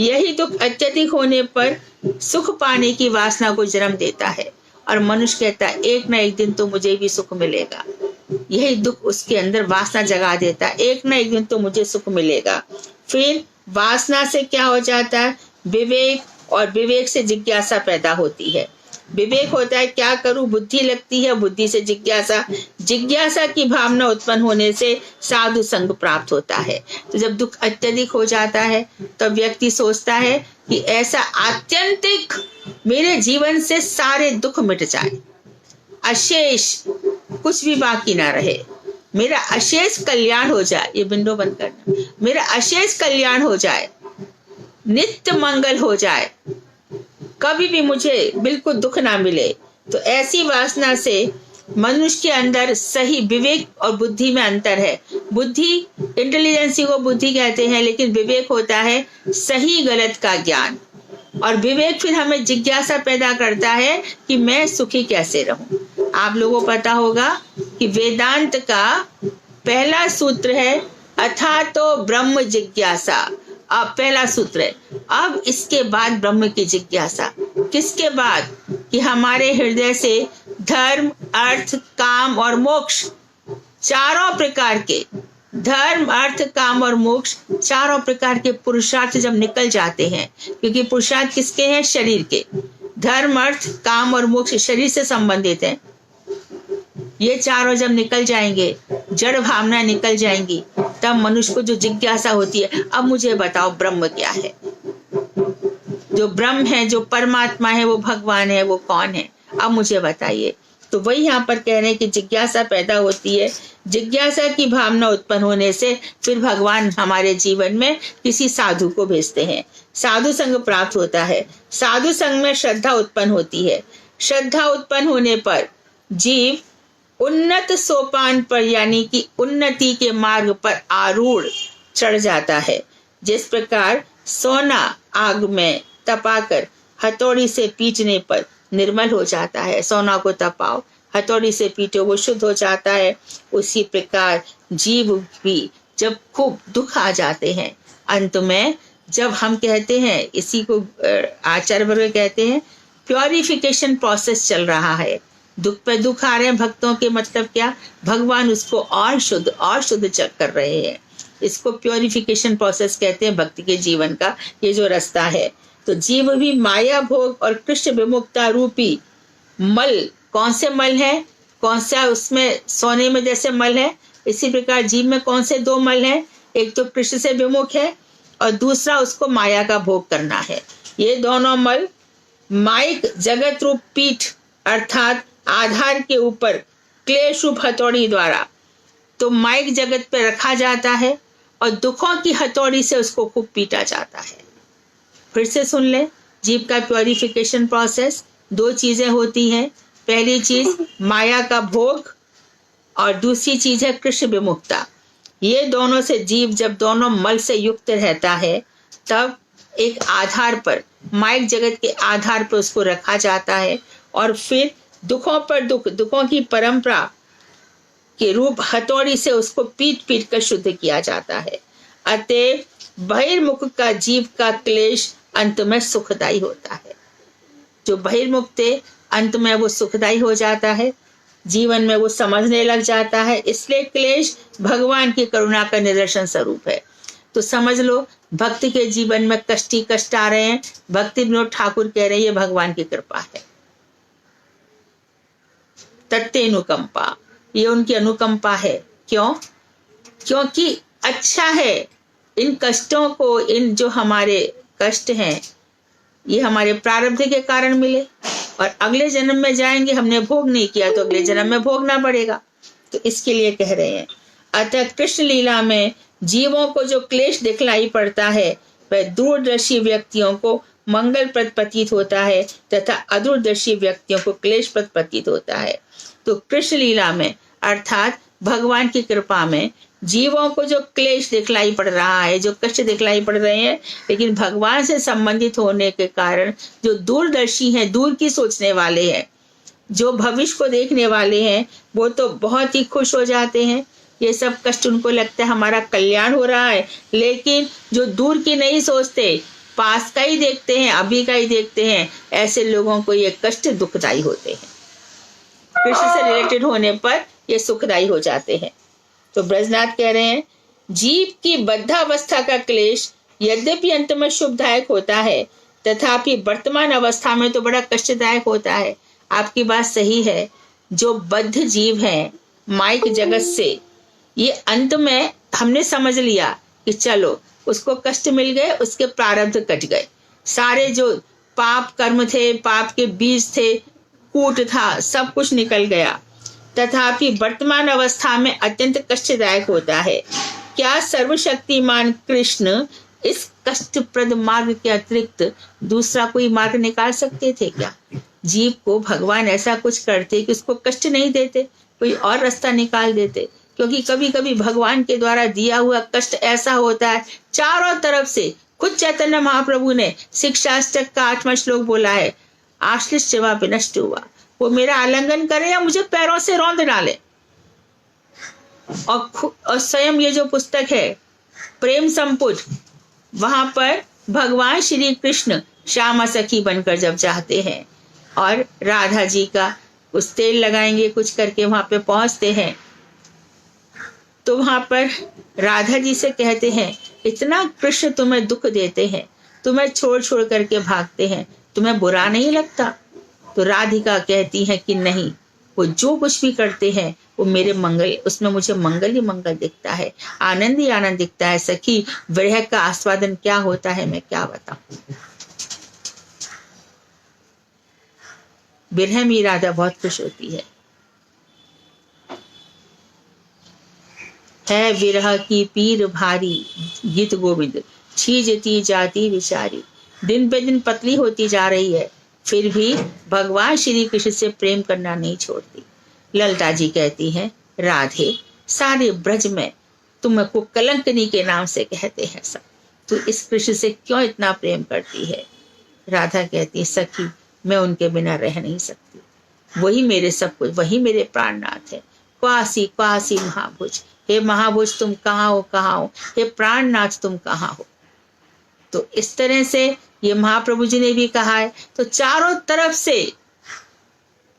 यही दुख अत्यधिक होने पर सुख पाने की वासना को जन्म देता है, और मनुष्य कहता है एक ना एक दिन तो मुझे भी सुख मिलेगा। यही दुख उसके अंदर वासना जगा देता है, एक ना एक दिन तो मुझे सुख मिलेगा। फिर वासना से क्या हो जाता है? विवेक, और विवेक से जिज्ञासा पैदा होती है। विवेक होता है क्या करूं, बुद्धि लगती है, बुद्धि से जिज्ञासा, जिज्ञासा की भावना उत्पन्न होने से साधु संग प्राप्त होता है। तो जब दुख अत्यधिक हो जाता है तो व्यक्ति सोचता है कि ऐसा आत्यंतिक मेरे जीवन से सारे दुख मिट जाए, अशेष कुछ भी बाकी ना रहे, मेरा अशेष कल्याण हो जाए। ये विंडो बंद करना। मेरा अशेष कल्याण हो जाए, नित्य मंगल हो जाए, कभी भी मुझे बिल्कुल दुख ना मिले। तो ऐसी वासना से मनुष्य के अंदर सही विवेक और बुद्धि में अंतर है। बुद्धि, इंटेलिजेंसी को बुद्धि कहते हैं, लेकिन विवेक होता है सही गलत का ज्ञान। और विवेक फिर हमें जिज्ञासा पैदा करता है कि मैं सुखी कैसे रहूं। आप लोगों को पता होगा कि वेदांत का पहला सूत्र है अथातो ब्रह्म जिज्ञासा। अब पहला सूत्र है, अब इसके बाद ब्रह्म की जिज्ञासा। किसके बाद? कि हमारे हृदय से धर्म, अर्थ, काम और मोक्ष, चारों प्रकार के धर्म, अर्थ, काम और मोक्ष, चारों प्रकार के पुरुषार्थ जब निकल जाते हैं, क्योंकि पुरुषार्थ किसके हैं? शरीर के। धर्म, अर्थ, काम और मोक्ष शरीर से संबंधित है। ये चारों जब निकल जाएंगे, जड़ भावना निकल जाएंगी, तब मनुष्य को जो जिज्ञासा होती है, अब मुझे बताओ ब्रह्म क्या है? जो ब्रह्म है, जो परमात्मा है, वो भगवान है, वो कौन है? अब मुझे बताइए। तो वही यहाँ पर कह रहे हैं कि जिज्ञासा पैदा होती है। जिज्ञासा की भावना उत्पन्न होने से फिर भगवान हमारे जीवन में किसी साधु को भेजते हैं। साधु संग प्राप्त होता है। साधु संग में श्रद्धा उत्पन्न होती है। श्रद्धा उत्पन्न होने पर जीव उन्नत सोपान पर, यानी कि उन्नति के मार्ग पर आरूढ़ चढ़ जाता है। जिस प्रकार सोना आग में तपाकर हथौड़ी से पीटने पर निर्मल हो जाता है, सोना को तपाओ, हथौड़ी से पीटो, वो शुद्ध हो जाता है। उसी प्रकार जीव भी जब खूब दुख आ जाते हैं, अंत में जब हम कहते हैं, इसी को आचार्य वर्ग कहते हैं प्योरिफिकेशन प्रोसेस चल रहा है। दुख पे दुख आ रहे हैं भक्तों के, मतलब क्या? भगवान उसको और शुद्ध कर रहे हैं। इसको प्योरिफिकेशन प्रोसेस कहते हैं भक्ति के जीवन का, ये जो रास्ता है। तो जीव भी माया भोग और कृष्ण विमुक्ता रूपी मल, कौन से मल है? कौन सा? उसमें सोने में जैसे मल है, इसी प्रकार जीव में कौन से दो मल है? एक तो कृष्ण से विमुख है और दूसरा उसको माया का भोग करना है। ये दोनों मल माइक जगत रूप पीठ अर्थात आधार के ऊपर क्लेश रूप हथौड़ी द्वारा तो माइक जगत पे रखा जाता है और दुखों की हथौड़ी से उसको खूब पीटा जाता है। फिर से सुन ले, जीव का प्योरिफिकेशन प्रोसेस, दो चीजें होती हैं। पहली चीज माया का भोग और दूसरी चीज है कृष्ण विमुक्ता। ये दोनों से जीव जब दोनों मल से युक्त रहता है, तब एक आधार पर, माइक जगत के आधार पर उसको रखा जाता है और फिर दुखों पर दुख, दुखों की परंपरा के रूप हथौड़ी से उसको पीट पीट कर शुद्ध किया जाता है। अतः बहिर्मुख का जीव का क्लेश अंत में सुखदायी होता है। जो बहिर्मुक्त है, अंत में वो सुखदायी हो जाता है, जीवन में वो समझने लग जाता है। इसलिए क्लेश भगवान की करुणा का निदर्शन स्वरूप है। तो समझ लो, भक्त के जीवन में कष्ट ही कष्ट आ रहे हैं, भक्ति विनोद ठाकुर कह रहे हैं ये भगवान की कृपा है। तत्ते अनुकंपा, ये उनकी अनुकंपा है। क्यों? क्योंकि अच्छा है इन कष्टों को, इन जो हमारे कष्ट हैं, ये हमारे प्रारब्ध के कारण मिले और अगले जन्म में जाएंगे, हमने भोग नहीं किया तो अगले जन्म में भोगना पड़ेगा। तो इसके लिए कह रहे हैं। अतः कृष्ण लीला में जीवों को जो क्लेश दिखलाई पड़ता है, वह दूरदर्शी व्यक्तियों को मंगलप्रद प्रतीत होता है तथा अदूरदर्शी व्यक्तियों को क्लेशप्रद प्रतीत होता है। तो कृष्ण लीला में अर्थात भगवान की कृपा में जीवों को जो क्लेश दिखलाई पड़ रहा है, जो कष्ट दिखलाई पड़ रहे हैं, लेकिन भगवान से संबंधित होने के कारण जो दूरदर्शी हैं, दूर की सोचने वाले हैं, जो भविष्य को देखने वाले हैं, वो तो बहुत ही खुश हो जाते हैं। ये सब कष्ट उनको लगता है हमारा कल्याण हो रहा है। लेकिन जो दूर की नहीं सोचते, पास का ही देखते हैं, अभी का ही देखते हैं, ऐसे लोगों को ये कष्ट दुखदायी होते हैं। कृष्ण से रिलेटेड होने पर ये सुखदायी हो जाते हैं। तो ब्रजनाथ कह रहे हैं, जीव की बद्धावस्था का क्लेश यद्यपि अंत में शुभदायक होता है, तथापि वर्तमान अवस्था में तो बड़ा कष्टदायक होता है। आपकी बात सही है। जो बद्ध जीव है माइक जगत से, ये अंत में हमने समझ लिया कि चलो उसको कष्ट मिल गए, उसके प्रारब्ध कट गए, सारे जो पाप कर्म थे, पाप के बीज थे, कूट था, सब कुछ निकल गया। तथापि वर्तमान अवस्था में अत्यंत कष्टदायक होता है। क्या सर्वशक्तिमान कृष्ण इस कष्टप्रद मार्ग के अतिरिक्त दूसरा कोई मार्ग निकाल सकते थे क्या? जीव को भगवान ऐसा कुछ करते कि उसको कष्ट नहीं देते, कोई और रास्ता निकाल देते। क्योंकि कभी कभी भगवान के द्वारा दिया हुआ कष्ट ऐसा होता है चारों तरफ से। खुद चैतन्य महाप्रभु ने शिक्षाष्टक का 8वां श्लोक बोला है, आश्लिष्ट सेवा विनष्ट हुआ, वो मेरा आलिंगन करे या मुझे पैरों से रौंद डाले। और स्वयं ये जो पुस्तक है प्रेम संपुट, वहां पर भगवान श्री कृष्ण श्यामा सखी बनकर जब चाहते हैं और राधा जी का कुछ तेल लगाएंगे कुछ करके वहां पे पहुंचते हैं, तो वहां पर राधा जी से कहते हैं, इतना कृष्ण तुम्हें दुख देते हैं, तुम्हें छोड़ छोड़ करके भागते हैं, तुम्हें बुरा नहीं लगता? तो राधिका कहती है कि नहीं, वो जो कुछ भी करते हैं वो मेरे मंगल, उसमें मुझे मंगल ही मंगल दिखता है, आनंद ही आनंद दिखता है। सखी, विरह का आस्वादन क्या होता है मैं क्या बताऊं। विरह में राधा बहुत खुश होती है विरह की पीर भारी, गीत गोविंद छीजती जाती विचारी। दिन पे दिन पतली होती जा रही है, फिर भी भगवान श्री कृष्ण से प्रेम करना नहीं छोड़ती। ललिता जी कहती हैं, राधे सारे ब्रज में तुमको कलंकनी के नाम से कहते हैं सब, तू इस कृष्ण से क्यों इतना प्रेम करती है? राधा कहती है, सखी मैं उनके बिना रह नहीं सकती, वही मेरे सब कुछ, वही मेरे प्राणनाथ है। क्वासी क्वासी महाभुज, हे महाभुज तुम कहाँ हो, कहाँ हो, हे प्राणनाथ तुम कहाँ हो। तो इस तरह से ये महाप्रभु जी ने भी कहा है। तो चारों तरफ से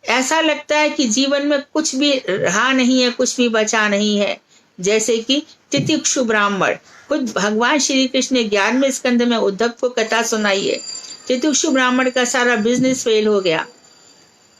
ऐसा लगता है कि जीवन में कुछ भी रहा नहीं है, कुछ भी बचा नहीं है। जैसे कि तितिक्षु ब्राह्मण, खुद भगवान श्री कृष्ण ने 11वें स्कंद में उद्धव को कथा सुनाई है। तितिक्षु ब्राह्मण का सारा बिजनेस फेल हो गया,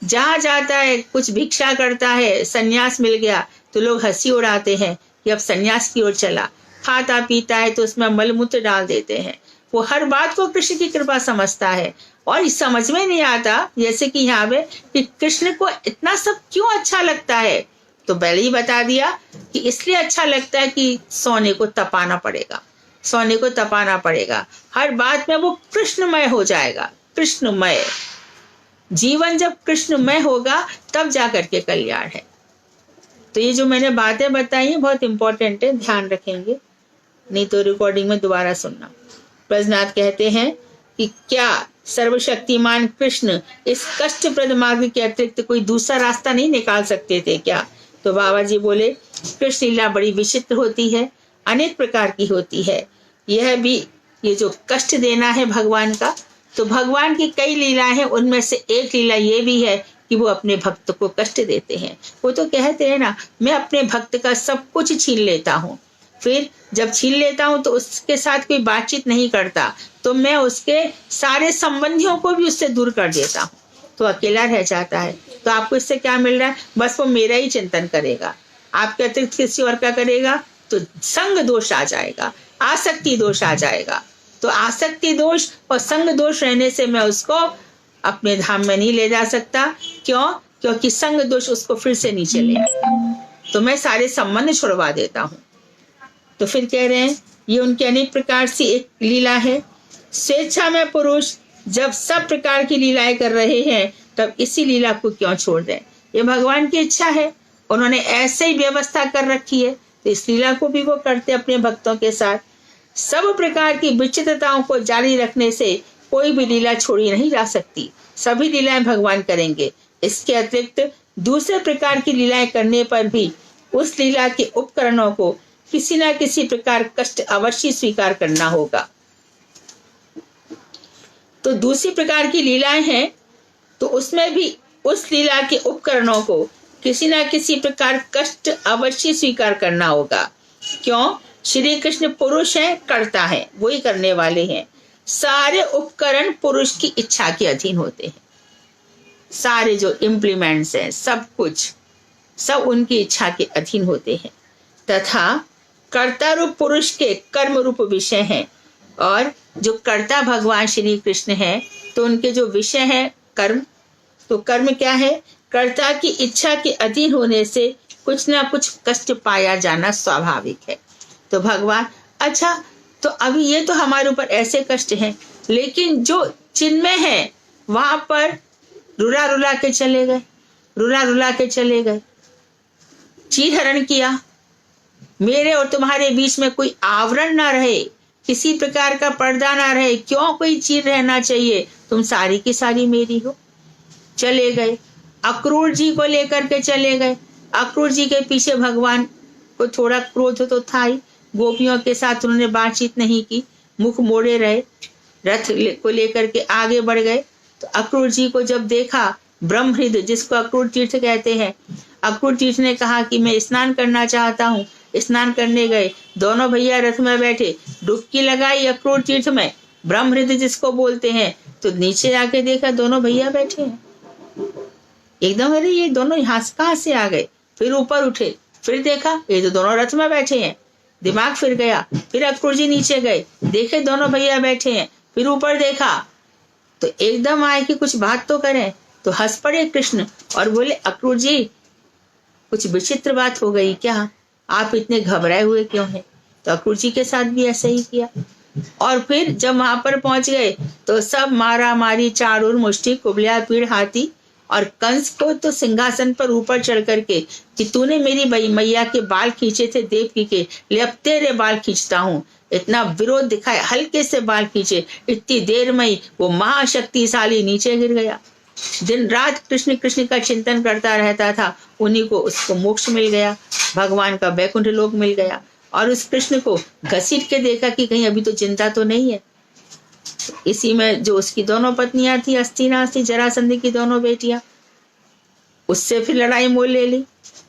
जहां जाता है कुछ भिक्षा करता है, सन्यास मिल गया तो लोग हंसी उड़ाते हैं कि अब सन्यास की ओर चला। खाता पीता है तो उसमें मलमूत्र डाल देते हैं। वो हर बात को कृष्ण की कृपा समझता है और समझ में नहीं आता, जैसे कि यहाँ पे कि कृष्ण को इतना सब क्यों अच्छा लगता है। तो पहले ही बता दिया कि इसलिए अच्छा लगता है कि सोने को तपाना पड़ेगा, सोने को तपाना पड़ेगा, हर बात में वो कृष्णमय हो जाएगा। कृष्णमय जीवन जब कृष्णमय होगा तब जाकर के कल्याण है। तो ये जो मैंने बातें बताई हैं बहुत इंपॉर्टेंट है, ध्यान रखेंगे, नहीं तो रिकॉर्डिंग में दोबारा सुनना। ब्रजनाथ कहते हैं कि क्या सर्वशक्तिमान कृष्ण इस कष्टप्रद मार्ग के अतिरिक्त कोई दूसरा रास्ता नहीं निकाल सकते थे क्या? तो बाबा जी बोले, कृष्ण लीला बड़ी विचित्र होती है, अनेक प्रकार की होती है। यह भी ये जो कष्ट देना है भगवान का, तो भगवान की कई लीलाएं हैं, उनमें से एक लीला ये भी है कि वो अपने भक्त को कष्ट देते हैं। वो तो कहते हैं ना, मैं अपने भक्त का सब कुछ छीन लेता हूँ, फिर जब छीन लेता हूँ तो उसके साथ कोई बातचीत नहीं करता, तो मैं उसके सारे संबंधियों को भी उससे दूर कर देता हूँ, तो अकेला रह जाता है। तो आपको इससे क्या मिल रहा है? बस वो मेरा ही चिंतन करेगा, आपके अतिरिक्त किसी और का करेगा तो संग दोष आ जाएगा, आसक्ति दोष आ जाएगा। तो आसक्ति दोष और संग दोष रहने से मैं उसको अपने धाम में नहीं ले जा सकता। क्यों? क्योंकि संग दोष उसको फिर से नीचे ले, तो मैं सारे संबंध छुड़वा देता हूँ। तो फिर कह रहे हैं ये उनकी अनेक प्रकार से एक लीला है। स्वेच्छा में पुरुष जब सब प्रकार की लीलाएं कर रहे हैं तब इसी लीला को क्यों छोड़ दें? ये भगवान की इच्छा है, उन्होंने ऐसे ही व्यवस्था कर रखी है, तो इस लीला को भी वो करते अपने भक्तों के साथ। सब प्रकार की विचित्रताओं को जारी रखने से कोई भी लीला छोड़ी नहीं जा सकती, सभी लीलाएं भगवान करेंगे। इसके अतिरिक्त दूसरे प्रकार की लीलाएं करने पर भी उस लीला के उपकरणों को किसी ना किसी प्रकार कष्ट अवश्य स्वीकार करना होगा। तो दूसरी प्रकार की लीलाएं हैं, तो उसमें भी उस लीला के उपकरणों को किसी ना किसी प्रकार कष्ट अवश्य स्वीकार करना होगा। क्यों? श्री कृष्ण पुरुष हैं, कर्ता हैं, वही करने वाले हैं। सारे उपकरण पुरुष की इच्छा के अधीन होते हैं, सारे जो इम्प्लीमेंट्स हैं सब कुछ सब उनकी इच्छा के अधीन होते हैं, तथा कर्ता रूप पुरुष के कर्म रूप विषय हैं। और जो कर्ता भगवान श्री कृष्ण हैं, तो उनके जो विषय है कर्म, तो कर्म क्या है? कर्ता की इच्छा के अधीन होने से कुछ ना कुछ कष्ट पाया जाना स्वाभाविक है। तो भगवान, अच्छा तो अभी ये तो हमारे ऊपर ऐसे कष्ट हैं, लेकिन जो चिन्मय है वहां पर रुला रुला के चले गए, रुला रुला के चले गए। चीर हरण किया, मेरे और तुम्हारे बीच में कोई आवरण ना रहे, किसी प्रकार का पर्दा ना रहे, क्यों कोई चीर रहना चाहिए, तुम सारी की सारी मेरी हो। चले गए, अक्रूर जी को लेकर के चले गए। अक्रूर जी के पीछे भगवान को थोड़ा क्रोध तो था ही, गोपियों के साथ उन्होंने बातचीत नहीं की, मुख मोड़े रहे। रथ को लेकर के आगे बढ़ गए तो अक्रूर जी को जब देखा, ब्रह्महृद जिसको अक्रूर तीर्थ कहते हैं, अक्रूर तीर्थ ने कहा कि मैं स्नान करना चाहता हूँ। स्नान करने गए, दोनों भैया रथ में बैठे, डुबकी लगाई अक्रूर तीर्थ में, ब्रह्महृद जिसको बोलते हैं, तो नीचे आके देखा दोनों भैया बैठे हैं। एकदम अरे ये दोनों यहाँ कहाँ से आ गए। फिर ऊपर उठे, फिर देखा ये तो दोनों रथ में बैठे हैं, दिमाग फिर गया। फिर अक्रूर जी नीचे गए, देखे दोनों भैया बैठे हैं, फिर ऊपर देखा तो एकदम आए कि कुछ बात तो करें। तो हंस पड़े कृष्ण और बोले अक्रूर जी कुछ विचित्र बात हो गई क्या, आप इतने घबराए हुए क्यों हैं। तो अक्रूर जी के साथ भी ऐसा ही किया। और फिर जब वहां पर पहुंच गए तो सब मारा मारी, चारूर मुष्टि, कुबलिया पीड़ हाथी, और कंस को तो सिंहासन पर ऊपर चढ़ करके कि तूने मेरी मैया के बाल खींचे थे देवकी के, ले अब तेरे बाल खींचता हूँ। इतना विरोध दिखाया, हल्के से बाल खींचे, इतनी देर में ही वो महाशक्तिशाली नीचे गिर गया। दिन रात कृष्ण कृष्ण का चिंतन करता रहता था, उन्हीं को उसको मोक्ष मिल गया, भगवान का वैकुंठ लोक मिल गया। और उस कृष्ण को घसीट के देखा कि कहीं अभी तो चिंता तो नहीं है। इसी में जो उसकी दोनों पत्नियां थी, हस्तिनापुर जरासंध की दोनों बेटियां, उससे फिर लड़ाई मोल ले ली।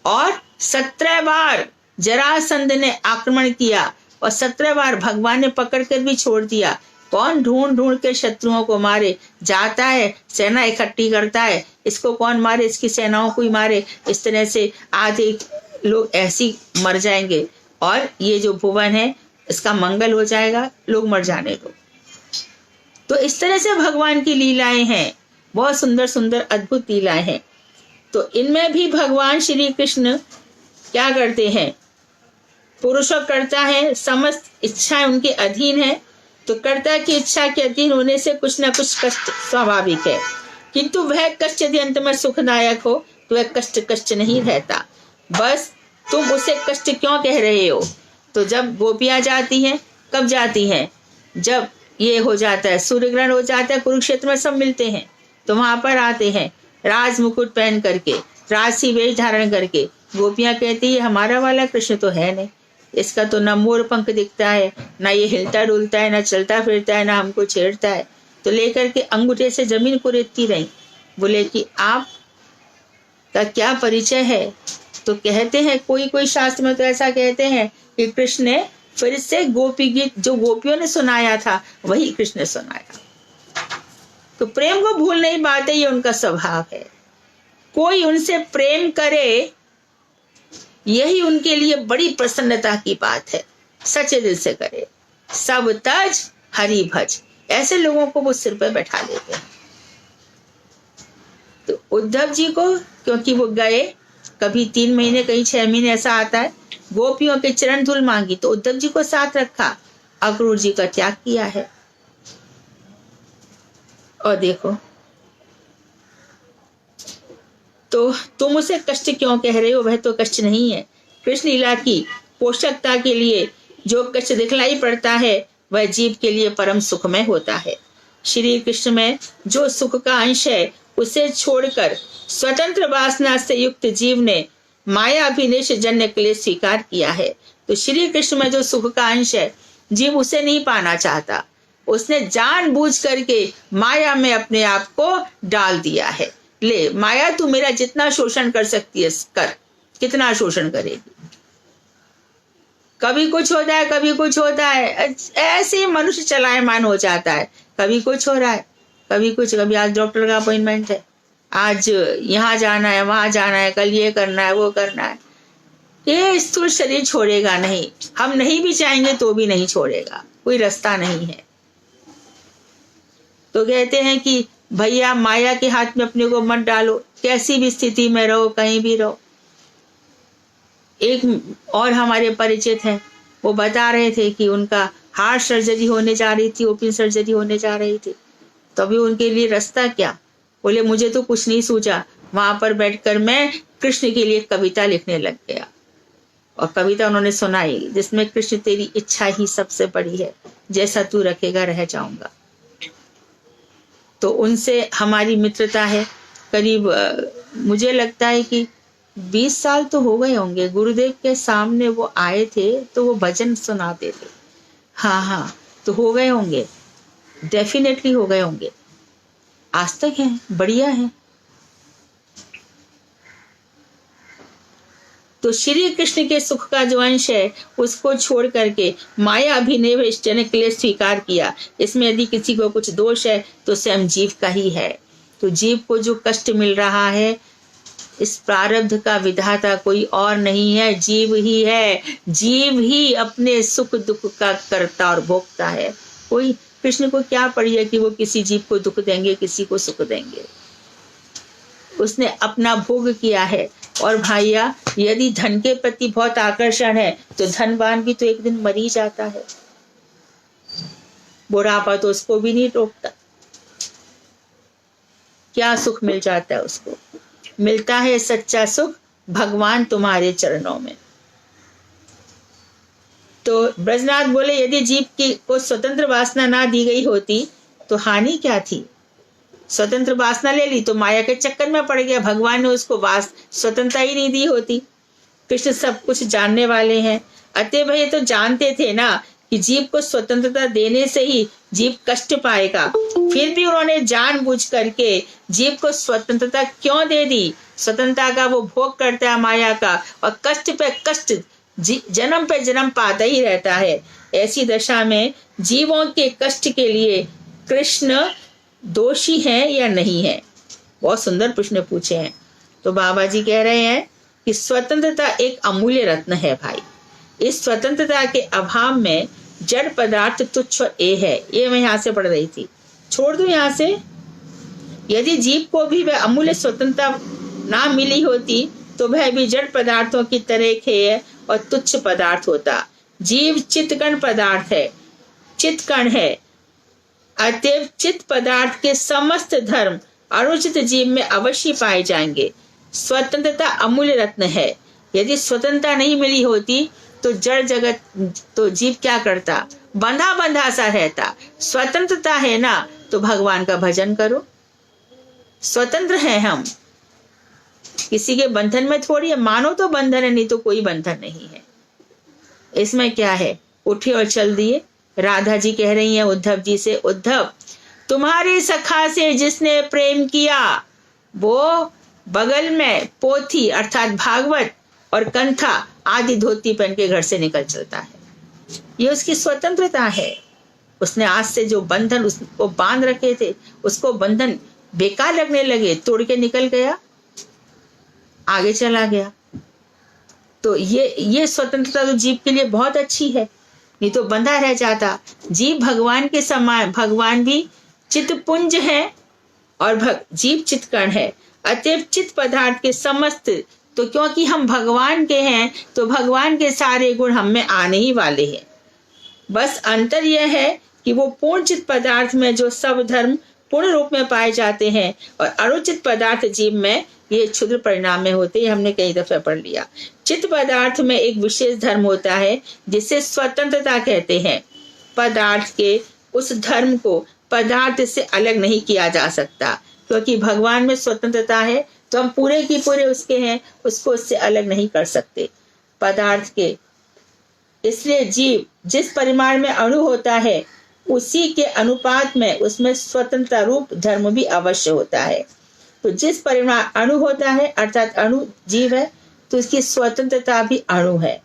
और 17 बार जरासंध ने आक्रमण किया और 17 बार भगवान ने पकड़ कर भी छोड़ दिया। कौन ढूंढ ढूंढ के शत्रुओं को मारे, जाता है सेना इकट्ठी करता है, इसको कौन मारे, इसकी सेनाओं को ही मारे। इस तरह से आधे लोग ऐसी मर जाएंगे और ये जो भुवन है इसका मंगल हो जाएगा, लोग मर जाने दो। तो इस तरह से भगवान की लीलाएं हैं, बहुत सुंदर सुंदर अद्भुत लीलाएं हैं। तो इनमें भी भगवान श्री कृष्ण क्या करते हैं, पुरुषों करता है, समस्त इच्छाएं उनके अधीन है। तो कर्ता की इच्छा के अधीन होने से कुछ ना कुछ कष्ट स्वाभाविक है, किंतु वह कष्ट यदि अंत में सुखदायक हो तो वह कष्ट कष्ट नहीं रहता। बस तुम उसे कष्ट क्यों कह रहे हो। तो जब गोपियां जाती हैं, कब जाती हैं, जब ये हो जाता है, सूर्य ग्रहण हो जाता है, कुरुक्षेत्र में सब मिलते हैं, तो वहां पर आते हैं राज मुकुट पहन करके, राजसी वेश धारण करके। गोपियां कहती है हमारा वाला कृष्ण तो है नहीं, इसका तो न मोर पंख दिखता है, ना ये हिलता डुलता है, ना चलता फिरता है, ना हमको छेड़ता है। तो लेकर के अंगूठे से जमीन को रेतती रही। बोले कि आप का क्या परिचय है। तो कहते हैं कोई कोई शास्त्र में तो ऐसा कहते हैं कि कृष्ण ने फिर से गोपी गीत जो गोपियों ने सुनाया था वही कृष्ण ने सुनाया। तो प्रेम को भूल नहीं पाते, ये उनका स्वभाव है। कोई उनसे प्रेम करे यही उनके लिए बड़ी प्रसन्नता की बात है, सच्चे दिल से करे। सब तज हरि भज, ऐसे लोगों को वो सिर पे बैठा लेते हैं। तो उद्धव जी को, क्योंकि वो गए, कभी 3 महीने कहीं 6 महीने ऐसा आता है, गोपियों के चरण धूल मांगी तो उद्धव जी को साथ रखा, अक्रूर जी का त्याग किया है। और देखो, तो तुम उसे कष्ट क्यों कह रहे हो, वह तो कष्ट नहीं है। कृष्ण लीला की पोषकता के लिए जो कष्ट दिखलाई पड़ता है वह जीव के लिए परम सुखमय होता है। श्री कृष्ण में जो सुख का अंश है उसे छोड़कर स्वतंत्र वासना से युक्त जीव ने माया अभिनिवेश जन्य क्लेश स्वीकार किया है। तो श्री कृष्ण में जो सुख का अंश है, जीव उसे नहीं पाना चाहता, उसने जानबूझ करके माया में अपने आप को डाल दिया है। ले माया, तू मेरा जितना शोषण कर सकती है कर, कितना शोषण करेगी। कभी कुछ होता है, कभी कुछ होता है, ऐसे मनुष्य चलायमान हो जाता है। कभी कुछ हो रहा है, कभी कुछ, कभी आज डॉक्टर का अपॉइंटमेंट है, आज यहाँ जाना है, वहां जाना है, कल ये करना है, वो करना है। ये स्थूल शरीर छोड़ेगा नहीं, हम नहीं भी चाहेंगे तो भी नहीं छोड़ेगा, कोई रास्ता नहीं है। तो कहते हैं कि भैया माया के हाथ में अपने को मत डालो, कैसी भी स्थिति में रहो, कहीं भी रहो। एक और हमारे परिचित हैं, वो बता रहे थे कि उनका हार्ट सर्जरी होने जा रही थी, ओपन सर्जरी होने जा रही थी, तभी उनके लिए रास्ता क्या? बोले मुझे तो कुछ नहीं सूझा, वहां पर बैठकर मैं कृष्ण के लिए कविता लिखने लग गया। और कविता उन्होंने सुनाई जिसमें कृष्ण तेरी इच्छा ही सबसे बड़ी है, जैसा तू रखेगा रह जाऊंगा। तो उनसे हमारी मित्रता है। करीब मुझे लगता है कि 20 साल तो हो गए होंगे। गुरुदेव के सामने वो आए थे तो वो भजन सुनाते थे। हाँ, तो हो गए होंगे, डेफिनेटली हो गए होंगे। आज तक है, बढ़िया है। तो श्री कृष्ण के सुख का जो अंश है उसको छोड़ करके माया अभिनिवेश जनक के लिए स्वीकार किया। इसमें यदि किसी को कुछ दोष है तो स्वयं जीव का ही है। तो जीव को जो कष्ट मिल रहा है, इस प्रारब्ध का विधाता कोई और नहीं है, जीव ही है। जीव ही अपने सुख दुख का कर्ता और भोक्ता है। कोई कृष्ण को क्या पड़ी है कि वो किसी जीव को दुख देंगे, किसी को सुख देंगे। उसने अपना भोग किया है। और भाइया, यदि धन के प्रति बहुत आकर्षण है तो धनवान भी तो एक दिन मर ही जाता है। बुढ़ापा तो उसको भी नहीं रोकता। क्या सुख मिल जाता है उसको? मिलता है सच्चा सुख भगवान तुम्हारे चरणों में। तो ब्रजनाथ बोले यदि जीव को स्वतंत्र वासना ना दी गई होती तो हानि क्या थी? स्वतंत्र वासना ले ली तो माया के चक्कर में पड़ गया। भगवान ने उसको स्वतंत्रता ही नहीं दी होती। कृष्ण सब कुछ जानने वाले हैं। अतः भैया तो जानते थे ना कि जीव को स्वतंत्रता देने से ही जीव कष्ट पाएगा, फिर भी उन्होंने जानबूझ करके जीव को स्वतंत्रता क्यों दे दी? स्वतंत्रता का वो भोग करता है माया का, और कष्ट पे कष्ट जन्म पे जन्म पाता ही रहता है। ऐसी दशा में जीवों के कष्ट के लिए कृष्ण दोषी है या नहीं है? बहुत सुंदर प्रश्न पूछे हैं। तो बाबा जी कह रहे हैं कि स्वतंत्रता एक अमूल्य रत्न है भाई। इस स्वतंत्रता के अभाव में जड़ पदार्थ तुच्छ है। ये मैं यहाँ से पढ़ रही थी, छोड़ दूं यहाँ से। यदि जीव को भी वह अमूल्य स्वतंत्रता ना मिली होती तो वह भी जड़ पदार्थों की तरह खेय और तुच्छ पदार्थ होता। जीव चित्तकण पदार्थ है, चित्तकण है। अतएव चित्त पदार्थ के समस्त धर्म अनुचित जीव में अवश्य पाए जाएंगे। स्वतंत्रता अमूल्य रत्न है। यदि स्वतंत्रता नहीं मिली होती तो जड़ जगत, तो जीव क्या करता? बंधा बंधा सा रहता। स्वतंत्रता है ना तो भगवान का भजन करो। स्वतंत्र हैं हम, किसी के बंधन में थोड़ी है। मानो तो बंधन है, नहीं तो कोई बंधन नहीं है। इसमें क्या है? उठे और चल दिए। राधा जी कह रही हैं उद्धव जी से, उद्धव तुम्हारे सखा से जिसने प्रेम किया वो बगल में पोथी अर्थात भागवत और कंथा आदि धोती पहन के घर से निकल चलता है। ये उसकी स्वतंत्रता है। उसने आज से जो बंधन उसको बांध रखे थे, उसको बंधन बेकार लगने लगे, तोड़ के निकल गया, आगे चला गया। तो ये स्वतंत्रता तो जीव के लिए बहुत अच्छी है, नहीं तो बंधा रह जाता। जीव भगवान के समान, भगवान भी चित्तपुंज है और जीव चित्तकण है। अतएव चित्त पदार्थ के समस्त, तो क्योंकि हम भगवान के हैं तो भगवान के सारे गुण हम में आने ही वाले हैं। बस अंतर यह है कि वो पूर्ण चित्त पदार्थ में जो सब धर्म पूर्ण रूप में पाए जाते हैं और अनुचित पदार्थ जीव में ये क्षुद्र परिणाम में होते हैं। हमने कई दफे पढ़ लिया। चित्त पदार्थ में एक विशेष धर्म होता है जिसे स्वतंत्रता कहते हैं। पदार्थ के उस धर्म को पदार्थ से अलग नहीं किया जा सकता, क्योंकि भगवान में स्वतंत्रता है तो हम पूरे की पूरे उसके हैं, उसको उससे अलग नहीं कर सकते पदार्थ के। इसलिए जीव जिस परिमाण में अणु होता है उसी के अनुपात में उसमें स्वतंत्रता रूप धर्म भी अवश्य होता है। तो जिस परिमाण अणु होता है अर्थात अणु जीव है तो इसकी स्वतंत्रता भी अणु है।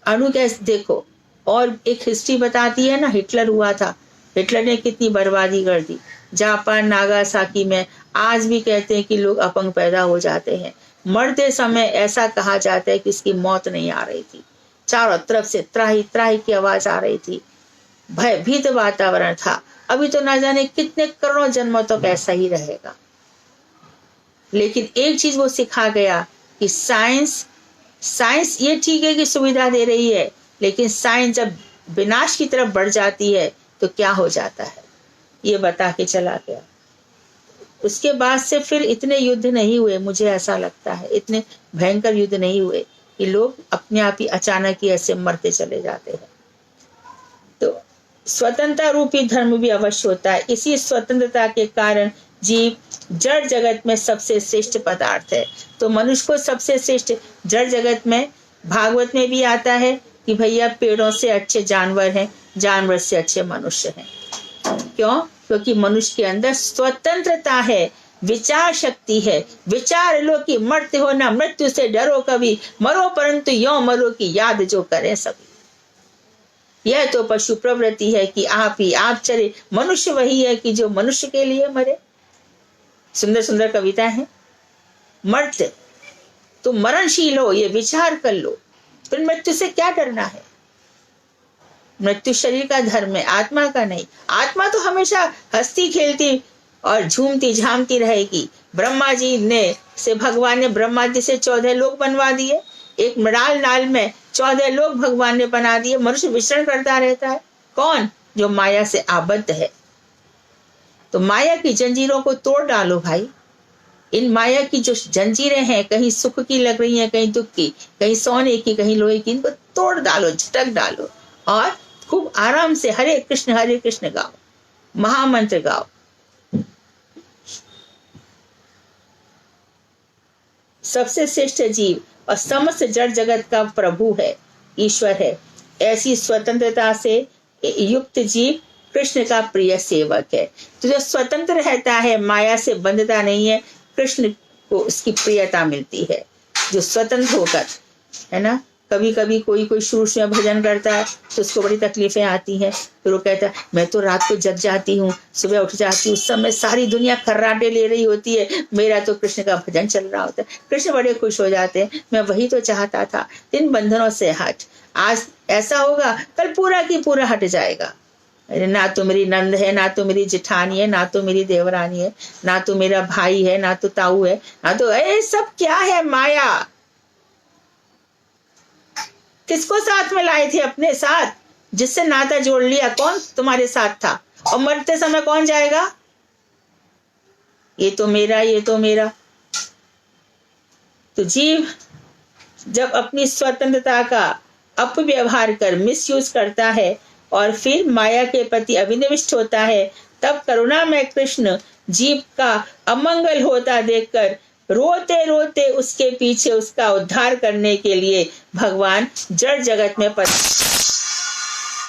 अणु कैसे देखो, और एक हिस्ट्री बताती है ना, हिटलर हुआ था, हिटलर ने कितनी बर्बादी कर दी। जापान नागासाकी में आज भी कहते हैं कि लोग अपंग पैदा हो जाते हैं। मरते समय ऐसा कहा जाता है कि इसकी मौत नहीं आ रही थी, चारों तरफ से त्राही त्राही की आवाज आ रही थी, भयभीत वातावरण था। अभी तो ना जाने कितने करोड़ों जन्मों तक ऐसा ही रहेगा। लेकिन एक चीज वो सिखा गया कि साइंस ये ठीक है कि सुविधा दे रही है, लेकिन साइंस जब विनाश की तरफ बढ़ जाती है तो क्या हो जाता है, ये बता के चला गया। उसके बाद से फिर इतने युद्ध नहीं हुए, मुझे ऐसा लगता है इतने भयंकर युद्ध नहीं हुए कि लोग अपने आप ही अचानक ही ऐसे मरते चले जाते हैं। तो स्वतंत्रता रूपी धर्म भी अवश्य होता है। इसी स्वतंत्रता के कारण जीव जड़ जगत में सबसे श्रेष्ठ पदार्थ है। तो मनुष्य को सबसे श्रेष्ठ जड़ जगत में भागवत में भी आता है कि भैया पेड़ों से अच्छे जानवर हैं, जानवर से अच्छे मनुष्य हैं। क्यों? क्योंकि मनुष्य के अंदर स्वतंत्रता है, विचार शक्ति है। विचार लो कि मरते हो ना मृत्यु से डरो कभी, मरो परंतु यो मरो की याद जो करें सभी। यह तो पशु प्रवृत्ति है कि आप ही आप चले, मनुष्य वही है कि जो मनुष्य के लिए मरे। सुंदर सुंदर कविता है। मरते तुम मरणशील हो, ये विचार कर लो, फिर मृत्यु से क्या डरना है। मृत्यु शरीर का धर्म है, आत्मा का नहीं। आत्मा तो हमेशा हंसती खेलती और झूमती झामती रहेगी। ब्रह्मा जी ने से भगवान ने ब्रह्मा जी से 14 लोक बनवा दिए, एक मृणाल नाल में 14 लोक भगवान ने बना दिए। मनुष्य विचरण करता रहता है। कौन? जो माया से आबद्ध है। तो माया की जंजीरों को तोड़ डालो भाई। इन माया की जो जंजीरें हैं, कहीं सुख की लग रही हैं, कहीं दुख की, कहीं सोने की, कहीं लोहे की, इनको तोड़ डालो, झटक डालो और खूब आराम से हरे कृष्ण गाओ, महामंत्र गाओ। सबसे श्रेष्ठ जीव और समस्त जड़ जगत का प्रभु है, ईश्वर है। ऐसी स्वतंत्रता से युक्त जीव कृष्ण का प्रिय सेवक है। तो जो स्वतंत्र रहता है, माया से बंधता नहीं है, कृष्ण को उसकी प्रियता मिलती है। जो स्वतंत्र होकर, है ना, कभी कभी कोई शुरू में भजन करता है तो उसको बड़ी तकलीफें आती हैं। फिर वो कहता है मैं तो रात को जग जाती हूँ, सुबह उठ जाती हूँ, उस समय सारी दुनिया खर्राटे ले रही होती है, मेरा तो कृष्ण का भजन चल रहा होता है। कृष्ण बड़े खुश हो जाते हैं, मैं वही तो चाहता था, इन बंधनों से हट। आज ऐसा होगा, कल पूरा की पूरा हट जाएगा। ना तो मेरी नंद है, ना तो मेरी जिठानी है, ना तो मेरी देवरानी है, ना तो मेरा भाई है, ना तो ताऊ है, ना तो सब क्या है, माया। किसको साथ में लाए थे? अपने साथ, जिससे नाता जोड़ लिया। कौन तुम्हारे साथ था? और मरते समय कौन जाएगा? ये तो मेरा, ये तो मेरा। तो जीव जब अपनी स्वतंत्रता का अपव्यवहार कर मिसयूज करता है और फिर माया के प्रति अभिनिविष्ट होता है, तब करुणामय कृष्ण जीव का अमंगल होता देखकर रोते रोते उसके पीछे उसका उद्धार करने के लिए भगवान जड़ जगत में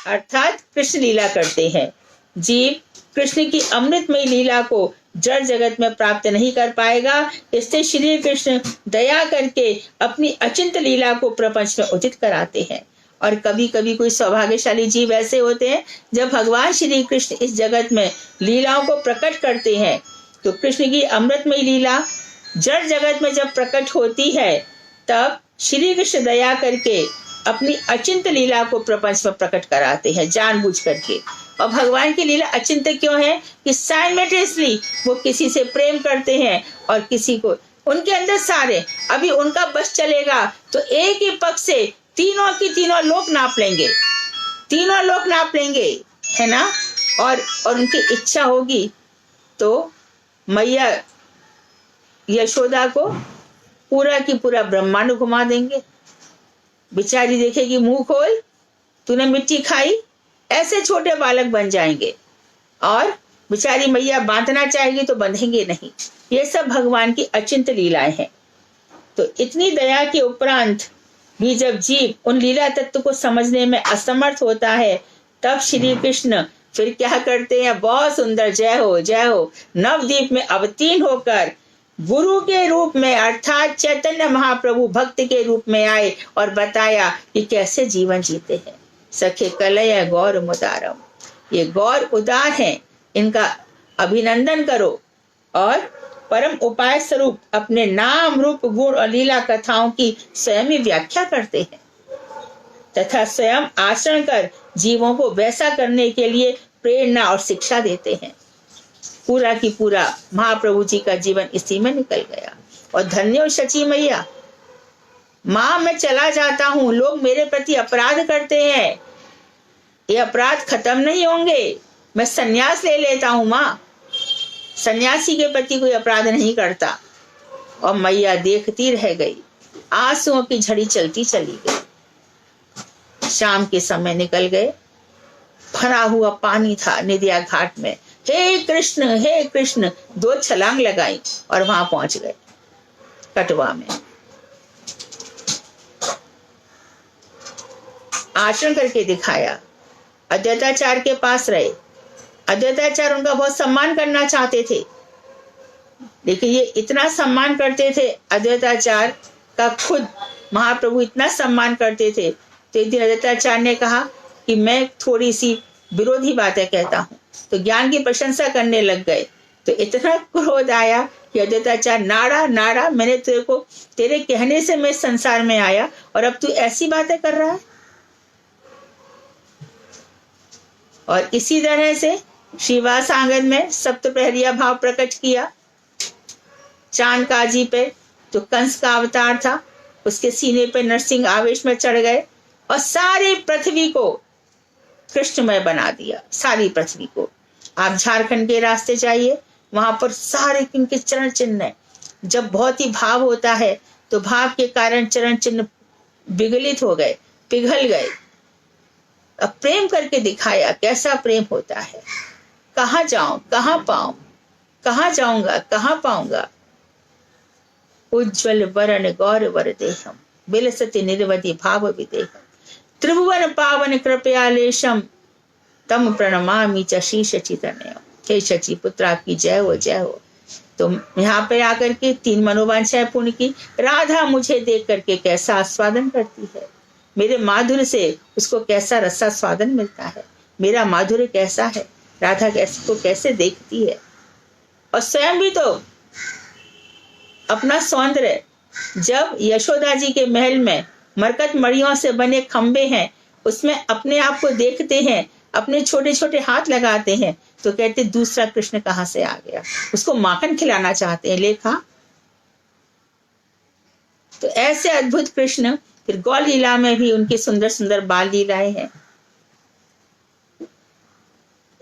अर्थात कृष्ण लीला करते हैं। जीव कृष्ण की अमृतमयी लीला को जड़ जगत में प्राप्त नहीं कर पाएगा। इससे श्री कृष्ण दया करके अपनी अचिंत लीला को प्रपंच में उदित कराते हैं। और कभी कभी कोई सौभाग्यशाली जीव ऐसे होते हैं जब भगवान श्री कृष्ण इस जगत में लीलाओं को प्रकट करते हैं। तो कृष्ण की अमृतमयी लीला जड़ जगत में जब प्रकट होती है, तब श्री कृष्ण दया करके अपनी अचिंत लीला को प्रपंच में प्रकट कराते हैं जानबूझ करके। और भगवान की लीला अचिंत क्यों है? कि साइमल्टेनियसली वो किसी से प्रेम करते हैं और किसी को, उनके अंदर सारे, अभी उनका बस चलेगा तो एक ही पक्ष से तीनों की तीनों लोक नाप लेंगे, तीनों लोक नाप लेंगे, है ना। और उनकी इच्छा होगी तो मैया यशोदा को पूरा की पूरा ब्रह्मांड घुमा देंगे। बेचारी देखेगी मुंह खोल, तूने मिट्टी खाई, ऐसे छोटे बालक बन जाएंगे। और बेचारी मैया बांधना चाहेगी तो बंधेंगे नहीं। ये सब भगवान की अचिंत लीलाएं हैं। तो इतनी दया के उपरांत भी जब जीव उन लीला तत्व को समझने में असमर्थ होता है, तब श्री कृष्ण फिर क्या करते हैं? बहुत सुंदर, जय हो जय हो, नवद्वीप में अवतीर्ण होकर गुरु के रूप में अर्थात चैतन्य महाप्रभु भक्त के रूप में आए और बताया कि कैसे जीवन जीते हैं। सखे कलय गौर मुदारम, ये गौर उदार हैं, इनका अभिनंदन करो और परम उपाय स्वरूप अपने नाम रूप गुण और लीला कथाओं की स्वयं ही व्याख्या करते हैं तथा स्वयं आचरण कर जीवों को वैसा करने के लिए प्रेरणा और शिक्षा देते हैं। पूरा की पूरा महाप्रभु जी का जीवन इसी में निकल गया। और धन्य हो शची मैया, माँ मैं चला जाता हूँ, लोग मेरे प्रति अपराध करते हैं, ये अपराध खत्म नहीं होंगे, मैं सन्यास ले लेता हूँ माँ। सन्यासी के प्रति कोई अपराध नहीं करता। और मैया देखती रह गई, आंसुओं की झड़ी चलती चली गई। शाम के समय निकल गए, भरा हुआ पानी था निदिया घाट में। हे कृष्ण 2 छलांग लगाई और वहां पहुंच गए कटवा में। आचरण करके दिखाया। अद्वैताचार्य के पास रहे। अद्वैताचार्य उनका बहुत सम्मान करना चाहते थे, लेकिन ये इतना सम्मान करते थे, अद्वैताचार्य का खुद महाप्रभु इतना सम्मान करते थे। तो एक दिन अद्वैताचार्य ने कहा कि मैं थोड़ी सी विरोधी बातें कहता हूँ, तो ज्ञान की प्रशंसा करने लग गए। तो इतना क्रोध आया कि अद्वैताचार्य नाड़ा मैंने तेरे को तेरे कहने से मैं संसार में आया और अब तू ऐसी बातें कर रहा है। और इसी तरह से श्रीवास आंगन में सप्तप्रहरिया भाव प्रकट किया। चांद काजी पे जो कंस का अवतार था, उसके सीने पे नरसिंह आवेश में चढ़ गए और सारी पृथ्वी को कृष्णमय बना दिया। सारी पृथ्वी को। आप झारखंड के रास्ते जाइए, वहां पर सारे इनके चरण चिन्ह है। जब बहुत ही भाव होता है तो भाव के कारण चरण चिन्ह विगलित हो गए, पिघल गए। अब प्रेम करके दिखाया कैसा प्रेम होता है। कहाँ जाऊं, कहाँ पाऊं, कहाँ जाऊंगा, कहाँ पाऊंगा। उज्ज्वल वरण गौर वर देहम, बिलसति निर्वधि भाव विदेहम, त्रिभुवन पावन कृपयालेशम, तम प्रणमामि च शीश चितनयम। हे शची पुत्र आपकी जय हो, जय हो। तो यहाँ पे आकर के 3 मनोवांछाएं पूर्ण की। राधा मुझे देख करके कैसा आस्वादन करती है, मेरे माधुर्य से उसको कैसा रसा स्वादन मिलता है, मेरा माधुर्य कैसा है, राधा को कैसे देखती है। और स्वयं भी तो अपना सौंदर्य, जब यशोदा जी के महल में मरकत मड़ियों से बने खंबे हैं, उसमें अपने आप को देखते हैं, अपने छोटे छोटे हाथ लगाते हैं, तो कहते दूसरा कृष्ण कहाँ से आ गया। उसको माखन खिलाना चाहते हैं, लेखा। तो ऐसे अद्भुत कृष्ण। फिर गौर लीला में भी उनकी सुंदर सुंदर बाल लीलाएं हैं।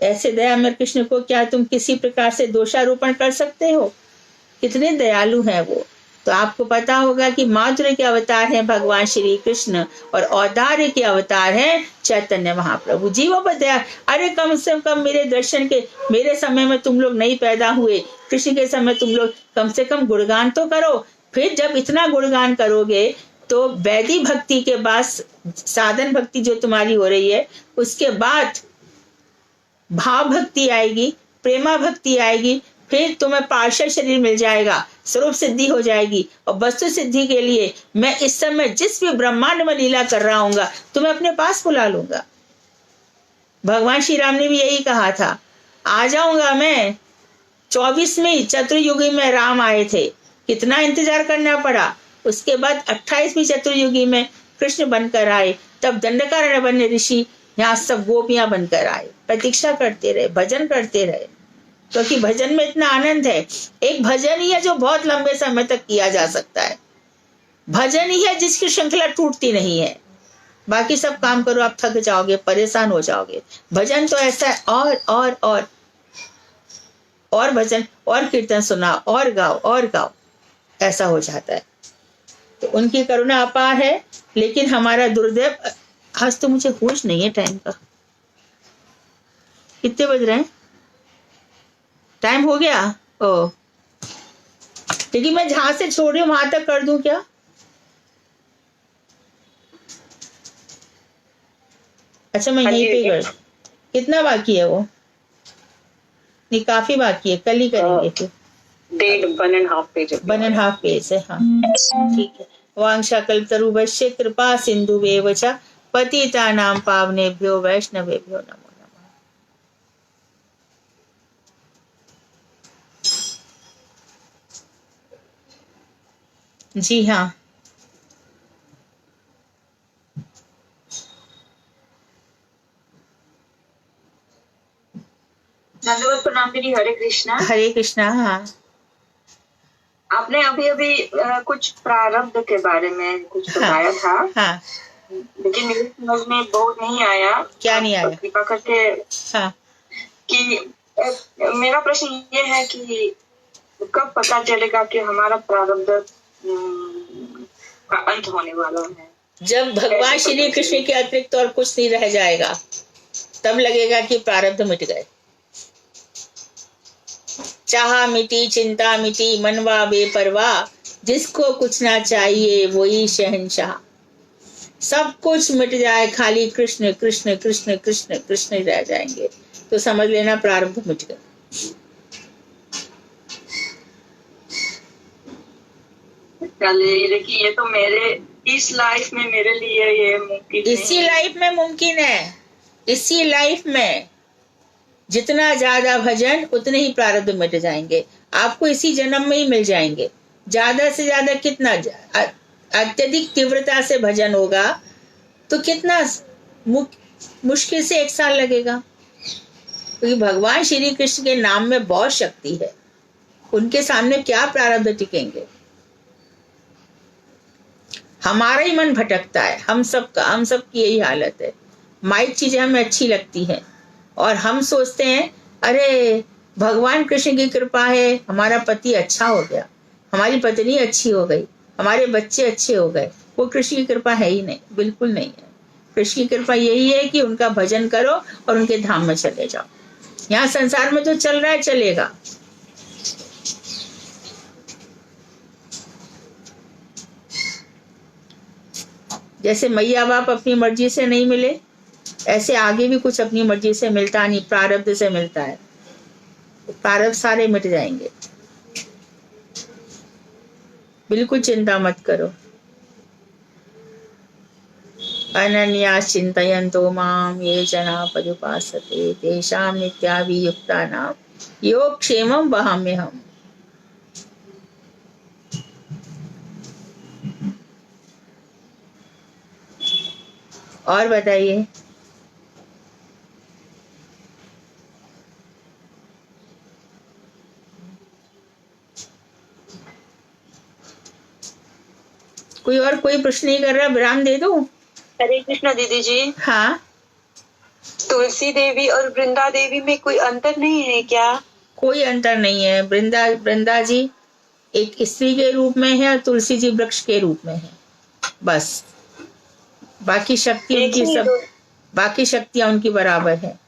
ऐसे दयामय कृष्ण को क्या तुम किसी प्रकार से दोषारोपण कर सकते हो? कितने दयालु हैं वो। तो आपको पता होगा कि माधुर्य के अवतार हैं भगवान श्री कृष्ण और औदार्य के अवतार हैं चैतन्य महाप्रभु। जीवों पर दया। अरे कम से कम मेरे दर्शन के, मेरे समय में तुम लोग नहीं पैदा हुए, कृष्ण के समय तुम लोग कम से कम गुणगान तो करो। फिर जब इतना गुणगान करोगे तो वैदिक भक्ति के बाद साधन भक्ति जो तुम्हारी हो रही है, उसके बाद भाव भक्ति आएगी, प्रेमा भक्ति आएगी, फिर तुम्हें पार्षद शरीर मिल जाएगा, स्वरूप सिद्धि हो जाएगी। और वस्तु सिद्धि के लिए मैं इस समय जिस भी ब्रह्मांड में लीला कर रहा हूँ तुम्हें अपने पास बुला लूंगा। भगवान श्री राम ने भी यही कहा था, आ जाऊंगा मैं। 24वीं चतुर्युगी में राम आए थे, कितना इंतजार करना पड़ा। उसके बाद 28वीं चतुर्युगी में कृष्ण बनकर आए, तब दंडकारण्य ऋषि यहाँ सब गोपियां बनकर आए, प्रतीक्षा करते रहे, भजन करते रहे, क्योंकि भजन में इतना आनंद है। एक भजन ही है जो बहुत लंबे समय तक किया जा सकता है। भजन ही है जिसकी श्रृंखला टूटती नहीं है। बाकी सब काम करो आप थक जाओगे, परेशान हो जाओगे। भजन तो ऐसा है, और भजन और कीर्तन सुना और गाओ, ऐसा हो जाता है। तो उनकी करुणा अपार है। लेकिन हमारा दुर्दैव, आज तो मुझे होश नहीं है टाइम का। कितने बज रहे हैं? टाइम हो गया। ओ, लेकिन मैं जहां से छोड़ रही हूँ वहां तक कर दूं क्या? अच्छा, मैं यहीं पे कर। कितना बाकी है वो? नहीं, काफी बाकी है, कल ही करेंगे फिर। 1.5 पेज। 1.5 पेज है। हाँ ठीक है। वांछा कल्पतरुभ्यश्च कृपा सिंधुवेव च पतितानां पावनेभ्यो वैष्णवेभ्यो नमो नमः। जी हाँ, धन्यवाद। प्रणाम दीदी। हरे कृष्णा। हरे कृष्णा। हाँ, आपने अभी कुछ प्रारब्ध के बारे में कुछ बताया था। हाँ, लेकिन मेरे समझ में बहुत नहीं आया। क्या नहीं आया? कृपा करके हाँ, कि मेरा प्रश्न ये है कि कब पता चलेगा कि हमारा प्रारब्ध का अंत होने वाला है? जब भगवान श्री कृष्ण के अतिरिक्त और कुछ नहीं रह जाएगा तब लगेगा कि प्रारब्ध मिट गए। चाह मिटी, चिंता मिटी, मनवा बेपरवाह, जिसको कुछ ना चाहिए वही शहंशाह। सब कुछ मिट जाए, खाली कृष्ण कृष्ण कृष्ण कृष्ण कृष्ण रह जाएंगे तो समझ लेना प्रारब्ध मिट गए। लेकिन ये तो मेरे इस लाइफ में मेरे लिए ये मुमकिन इसी लाइफ में मुमकिन है। इसी लाइफ में जितना ज्यादा भजन उतने ही प्रारब्ध मिट जाएंगे। आपको इसी जन्म में ही मिल जाएंगे। ज्यादा से ज्यादा कितना, अत्यधिक तीव्रता से भजन होगा तो कितना मुश्किल से 1 साल लगेगा, क्योंकि भगवान श्री कृष्ण के नाम में बहुत शक्ति है। उनके सामने क्या प्रारब्ध टिकेंगे। हमारा ही मन भटकता है, हम सबकी यही हालत है। माइक चीजें हमें अच्छी लगती हैं और हम सोचते हैं अरे भगवान कृष्ण की कृपा है, हमारा पति अच्छा हो गया, हमारी पत्नी अच्छी हो गई, हमारे बच्चे अच्छे हो गए। वो कृष्ण की कृपा है ही नहीं, बिल्कुल नहीं है। कृष्ण की कृपा यही है कि उनका भजन करो और उनके धाम में चले जाओ। यहाँ संसार में जो चल रहा है चलेगा। जैसे मैया बाप अपनी मर्जी से नहीं मिले, ऐसे आगे भी कुछ अपनी मर्जी से मिलता नहीं, प्रारब्ध से मिलता है। प्रारब्ध सारे मिट जाएंगे, बिल्कुल चिंता मत करो। अनन्या चिंतयन्तो माम ये जना पदुपासते तेषां नित्याभियुक्तानां योगक्षेमं वहाम्यहम्। और बताइए। कोई प्रश्न नहीं कर रहा? विराम दे दो। हरे कृष्णा दीदी जी। हाँ, तुलसी देवी और वृंदा देवी में कोई अंतर नहीं है क्या? कोई अंतर नहीं है। वृंदा जी एक स्त्री के रूप में है और तुलसी जी वृक्ष के रूप में है, बस। बाकी शक्तियां उनकी बराबर है।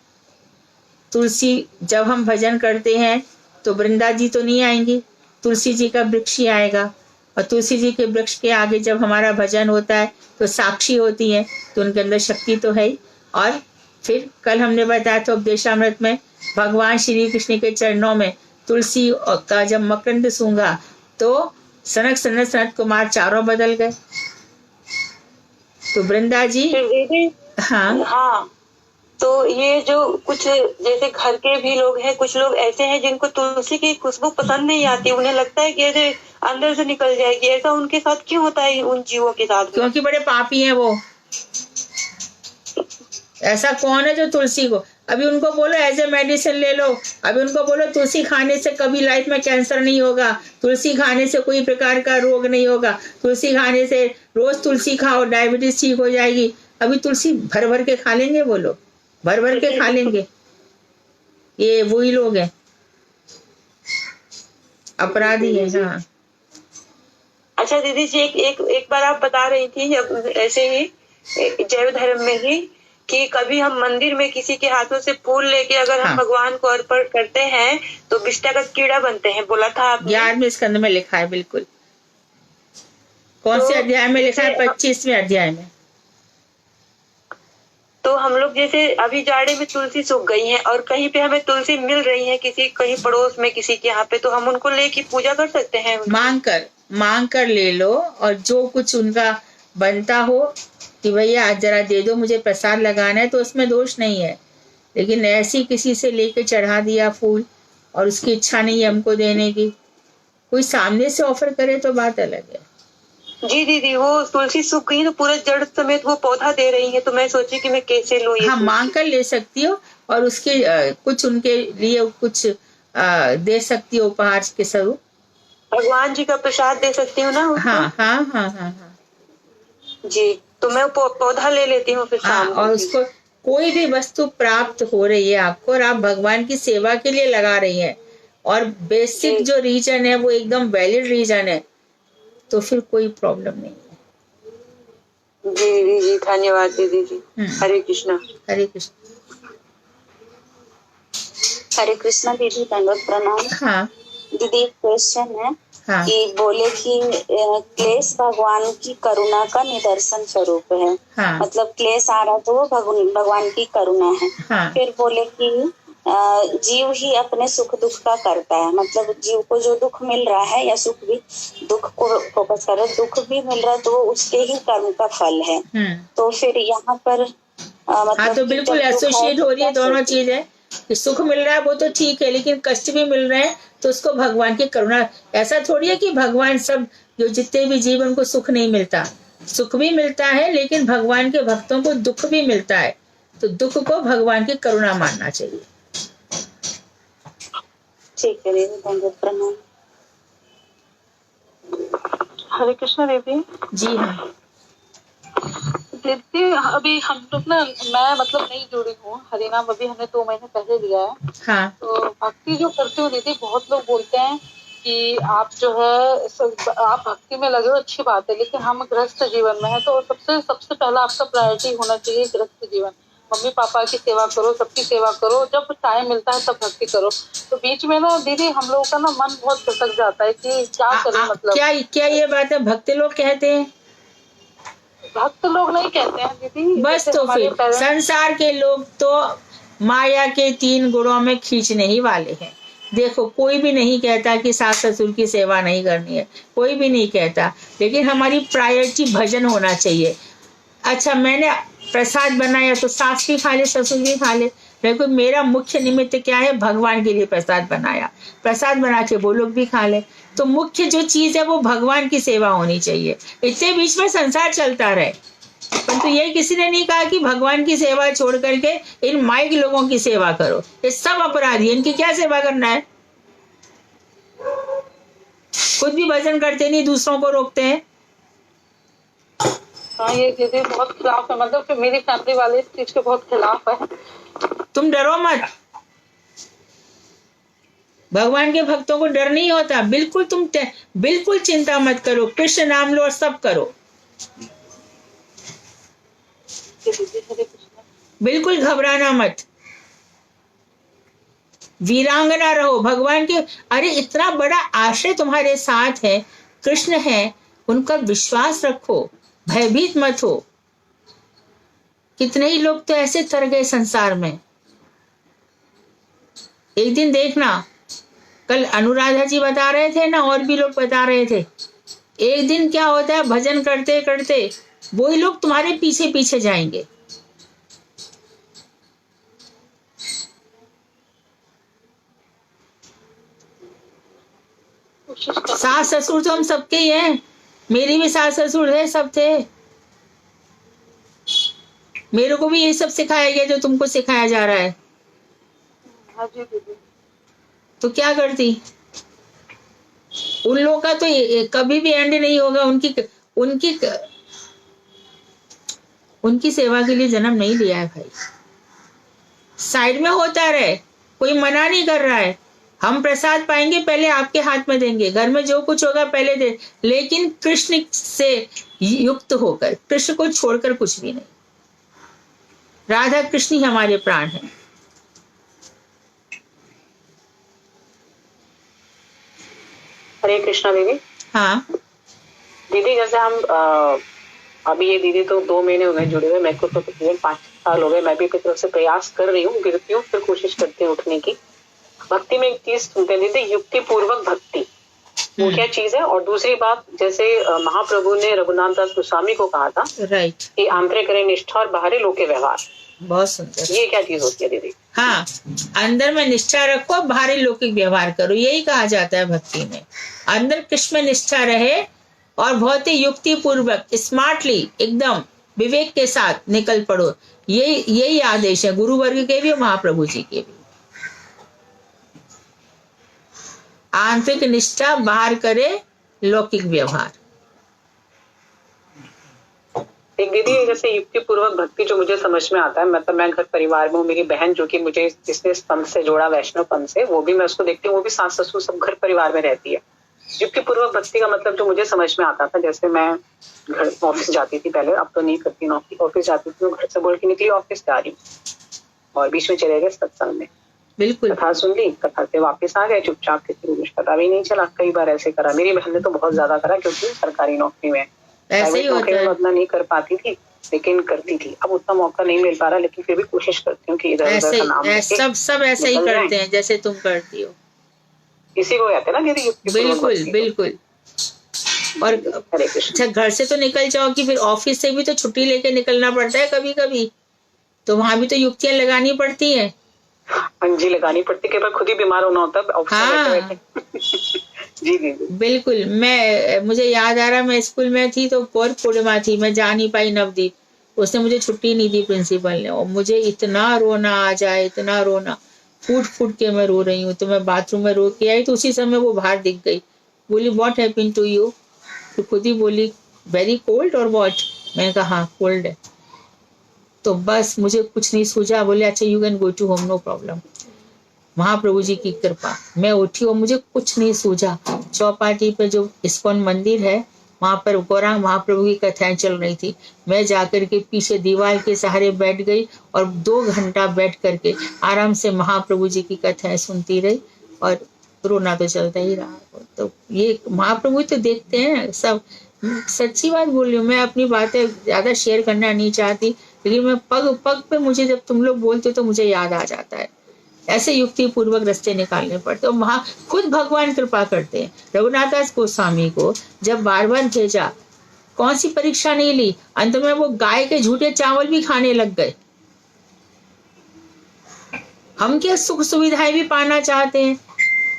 तुलसी, जब हम भजन करते हैं तो वृंदा जी तो नहीं आएंगी, तुलसी जी का वृक्ष ही आएगा। और तुलसी जी के वृक्ष के आगे जब हमारा भजन होता है तो साक्षी होती है, तो उनके अंदर शक्ति तो है ही। और फिर कल हमने बताया था उपदेशामृत में, भगवान श्री कृष्ण के चरणों में तुलसी का जब मकरंद सूंघा तो सनत कुमार चारों बदल गए। तो वृंदा जी, हाँ, तो ये जो कुछ जैसे घर के भी लोग हैं, कुछ लोग ऐसे हैं जिनको तुलसी की खुशबू पसंद नहीं आती, उन्हें लगता है कि ऐसे अंदर से निकल जाएगी। ऐसा उनके साथ क्यों होता है, उन जीवों के साथ? क्योंकि बड़े पापी हैं वो। ऐसा कौन है जो तुलसी को, अभी उनको बोलो एज ए मेडिसिन ले लो, अभी उनको बोलो तुलसी खाने से कभी लाइफ में कैंसर नहीं होगा, तुलसी खाने से कोई प्रकार का रोग नहीं होगा, तुलसी खाने से रोज तुलसी खाओ डायबिटीज ठीक हो जाएगी। अभी तुलसी भर भर के खा लेंगे वो लोग, भर भर के खा लेंगे। ये वही लोग हैं, अपराधी है। हाँ, अच्छा दीदी जी, एक बार आप बता रही थी ऐसे ही जैव धर्म में ही कि कभी हम मंदिर में किसी के हाथों से फूल लेके अगर हम भगवान को अर्पण करते हैं तो विष्टा का कीड़ा बनते हैं, बोला था आपने। 11वें स्कंद में लिखा है, बिल्कुल। कौन से अध्याय में लिखा है? 25वें अध्याय में। तो हम लोग जैसे अभी जाड़े में तुलसी सूख गई है और कहीं पे हमें तुलसी मिल रही है किसी कहीं पड़ोस में किसी के यहाँ पे, तो हम उनको लेके पूजा कर सकते हैं? मांग कर ले लो, और जो कुछ उनका बनता हो कि भैया आज जरा दे दो, मुझे प्रसाद लगाना है, तो उसमें दोष नहीं है। लेकिन ऐसी किसी से लेके चढ़ा दिया फूल और उसकी इच्छा नहीं है हमको देने की, कोई सामने से ऑफर करे तो बात अलग है। जी दीदी, वो तुलसी सूख गई तो पूरे जड़ समेत वो पौधा दे रही है, तो मैं सोची कि मैं कैसे लूं। हाँ, मांग कर ले सकती हो और उसके कुछ उनके लिए कुछ दे सकती हो उपहार के स्वरूप। भगवान जी का प्रसाद दे सकती हूँ ना? हाँ हाँ हाँ हाँ हाँ जी। तो मैं पौधा ले लेती हूँ फिर हाँ, शाम को। और उसको कोई भी वस्तु प्राप्त हो रही है आपको और आप भगवान की सेवा के लिए लगा रही हैं और बेसिक जी। जो रीजन है वो एकदम वैलिड रीजन है, तो फिर कोई प्रॉब्लम नहीं है। जी दीदी जी, धन्यवाद दीदी जी। हरे कृष्णा। हरे कृष्ण। हरे कृष्णा दीदी, दंडवत प्रणाम। हाँ दीदी एक क्वेश्चन है हाँ कि बोले कि क्लेश भगवान की करुणा का निदर्शन स्वरूप है। हाँ मतलब क्लेश आ रहा तो वो भगवान की करुणा है। हाँ फिर बोले कि जीव ही अपने सुख दुख का करता है। मतलब जीव को जो दुख मिल रहा है या सुख भी, दुख को फोकस कर रहे, दुख भी मिल रहा है तो वो उसके ही कर्म का फल है। तो फिर यहाँ पर मतलब हाँ, तो बिल्कुल एसोसिएट हो रही है दोनों चीज है कि सुख मिल रहा है वो तो ठीक है, लेकिन कष्ट भी मिल रहे हैं तो उसको भगवान की करुणा। ऐसा थोड़ी है कि भगवान सब जो जितने भी जीवन को सुख नहीं मिलता, सुख भी मिलता है, लेकिन भगवान के भक्तों को दुख भी मिलता है, तो दुख को भगवान की करुणा मानना चाहिए। ठीक है दीदी, दंडवत प्रणाम। हरे कृष्णा दीदी। जी हाँ। दीदी अभी हम लोग ना, मैं मतलब नहीं जुड़ी हूँ, हरिनाम अभी हमने 2 महीने पहले लिया है। हाँ तो भक्ति जो करते हो दीदी, बहुत लोग बोलते हैं कि आप जो है आप भक्ति में लगे हो, अच्छी बात है, लेकिन हम गृहस्थ जीवन में है तो सबसे पहला आपका प्रायोरिटी होना चाहिए गृहस्थ जीवन। मम्मी पापा की सेवा करो, सबकी सेवा करो, जब टाइम मिलता है तब भक्ति करो। तो बीच में ना दीदी हम लोगों का ना मन बहुत भटक जाता है कि क्या करें। मतलब क्या ये बात है भक्त लोग कहते हैं? भक्त लोग नहीं कहते हैं दीदी। बस जैसे तो हमारे फिर संसार के लोग तो माया के 3 गुणों में खींचने ही वाले हैं। देखो, कोई भी नहीं कहता कि सास ससुर की सेवा नहीं करनी है, कोई भी नहीं कहता, लेकिन हमारी प्रायोरिटी भजन होना चाहिए। अच्छा, मैंने प्रसाद बनाया तो सास भी खा ले, ससुर भी खा ले, लेकिन मेरा मुख्य निमित्त क्या है? भगवान के लिए प्रसाद बनाया, प्रसाद बना के वो लोग भी खा ले। तो मुख्य जो चीज है वो भगवान की सेवा होनी चाहिए। इतने बीच में संसार चलता रहे, परंतु ये किसी ने नहीं कहा कि भगवान की सेवा छोड़ करके इन माइक लोगों की सेवा करो। ये सब अपराधी, इनकी क्या सेवा करना है? खुद भी भजन करते नहीं, दूसरों को रोकते हैं। हाँ, ये दीदी बहुत खिलाफ है, मतलब कि मेरी फैमिली वाले इस चीज के बहुत खिलाफ है। तुम डरो मत, भगवान के भक्तों को डर नहीं होता। बिल्कुल बिल्कुल चिंता मत करो, कृष्ण नाम लो और सब करो, बिल्कुल घबराना मत, वीरांगना रहो भगवान के। अरे इतना बड़ा आश्रय तुम्हारे साथ है, कृष्ण है, उनका विश्वास रखो, भयभीत मत हो। कितने ही लोग तो ऐसे तर गए संसार में। एक दिन देखना, कल अनुराधा जी बता रहे थे ना, और भी लोग बता रहे थे, एक दिन क्या होता है, भजन करते करते वही लोग तुम्हारे पीछे पीछे जाएंगे। सास ससुर तो हम सबके ही हैं, मेरी भी सास ससुर है, सब थे। मेरे को भी ये सब सिखाया गया जो तुमको सिखाया जा रहा है। हाँ जी दीदी। तो क्या करती? उन लोगों का तो कभी भी एंड नहीं होगा। उनकी सेवा के लिए जन्म नहीं लिया है भाई। साइड में होता रहे, कोई मना नहीं कर रहा है। हम प्रसाद पाएंगे पहले आपके हाथ में देंगे, घर में जो कुछ होगा पहले दे, लेकिन कृष्ण से युक्त होकर, कृष्ण को छोड़कर कुछ भी नहीं। राधा कृष्ण ही हमारे प्राण हैं। हरे कृष्णा दीदी। हाँ दीदी, जैसे हम अभी ये दीदी तो 2 महीने हो गए जुड़े हुए, मेरे को तो तकरीबन 5 साल हो गए। मैं भी अपनी तरफ से प्रयास कर रही हूँ, गिरती हूँ फिर कोशिश करती हूँ उठने की। भक्ति में एक चीज सुनते हैं दीदी, युक्ति पूर्वक भक्ति, वो क्या चीज है? और दूसरी बात, जैसे महाप्रभु ने रघुनाथ दास गोस्वामी को कहा था, राइट, कि आंतरे करे निष्ठा और बाहरी लोके व्यवहार। बहुत सुंदर। ये क्या चीज होती है दीदी? हाँ, अंदर में निष्ठा रखो, बाहरी लौकिक व्यवहार करो, यही कहा जाता है भक्ति में। अंदर कृष्ण में निष्ठा रहे और बहुत ही युक्ति पूर्वक, स्मार्टली, एकदम विवेक के साथ निकल पड़ो। यही आदेश है गुरु वर्ग के भी और महाप्रभु जी के भी। आंतरिक निष्ठा, बाहर करे लौकिक व्यवहार। एक दीदी जैसे युक्ति पूर्वक भक्ति जो मुझे समझ में आता है, मतलब मैं घर परिवार में हूँ, मेरी बहन जो कि मुझे जिसने इस पंथ से जोड़ा, वैष्णव पंथ से, वो भी मैं उसको देखती हूँ, वो भी सास ससुर सब घर परिवार में रहती है। युक्ति पूर्वक भक्ति का मतलब जो मुझे समझ में आता था, जैसे मैं घर ऑफिस जाती थी पहले, अब तो नहीं करती नौकरी, ऑफिस जाती थी तो घर से बोल के निकली ऑफिस जा रही हूँ और बीच में चले गए सत्संग में, बिल्कुल कथा सुन ली, कथा से वापस आ गए चुपचाप, किसी को कुछ पता भी नहीं चला। कई बार ऐसे करा, मेरी बहन ने तो बहुत ज्यादा करा क्योंकि सरकारी नौकरी में, ऐसे ही होता है। उतना नहीं कर पाती थी लेकिन करती थी। अब उतना मौका नहीं मिल पा रहा, लेकिन फिर भी कोशिश करती हूँ कि इधर उधर का नाम सब ऐसे ही करते हैं जैसे तुम करती हो। इसी को कहते हैं ना दीदी, बिल्कुल बिल्कुल। और हरे कृष्ण। अच्छा, घर से तो निकल जाओ कि फिर ऑफिस से भी तो छुट्टी लेके निकलना पड़ता है कभी कभी, तो वहां भी तो युक्तियां लगानी पड़ती है। जी लगानी पड़ती, कई बार खुद ही बीमार होना होता है ऑफिस में बैठे। जी दीदी बिल्कुल। मुझे याद आ रहा, मैं स्कूल में थी तो पौर पूर्णिमा थी, मैं जा नहीं पाई नवदीप, उसने मुझे छुट्टी नहीं दी प्रिंसिपल ने, और मुझे इतना रोना आ जाए, इतना रोना, फूट फूट के मैं रो रही हूँ। तो मैं बाथरूम में रो के आई तो उसी समय वो बाहर दिख गई, बोली व्हाट हैपेंड टू यू, तो खुद ही बोली वेरी कोल्ड और व्हाट, मैंने कहा हाँ कोल्ड है। तो बस मुझे कुछ नहीं सूझा, बोले अच्छा you can go to home no problem. Mahaprabhu ji की कृपा, मैं उठी और मुझे कुछ नहीं सूझा। चौपाटी पे जो इस्कॉन मंदिर है वहां पर गौरांग महाप्रभु की कथाएं चल रही थी, मैं जाकर के पीछे दीवार के सहारे बैठ गई और 2 घंटा बैठ करके आराम से महाप्रभु जी की कथाएं सुनती रही और रोना तो चलता ही रहा। तो ये महाप्रभु तो देखते हैं सब। सच्ची बात बोल रही हूँ, मैं अपनी बातें ज्यादा शेयर करना नहीं चाहती, लेकिन मैं पग पग पे मुझे जब तुम लोग बोलते हो तो मुझे याद आ जाता है। ऐसे युक्ति पूर्वक रास्ते निकालने पड़ते और वहां खुद भगवान कृपा करते हैं। रघुनाथदास गोस्वामी को जब बार बार भेजा, कौन सी परीक्षा नहीं ली, अंत में वो गाय के झूठे चावल भी खाने लग गए। हम क्या सुख सुविधाएं भी पाना चाहते हैं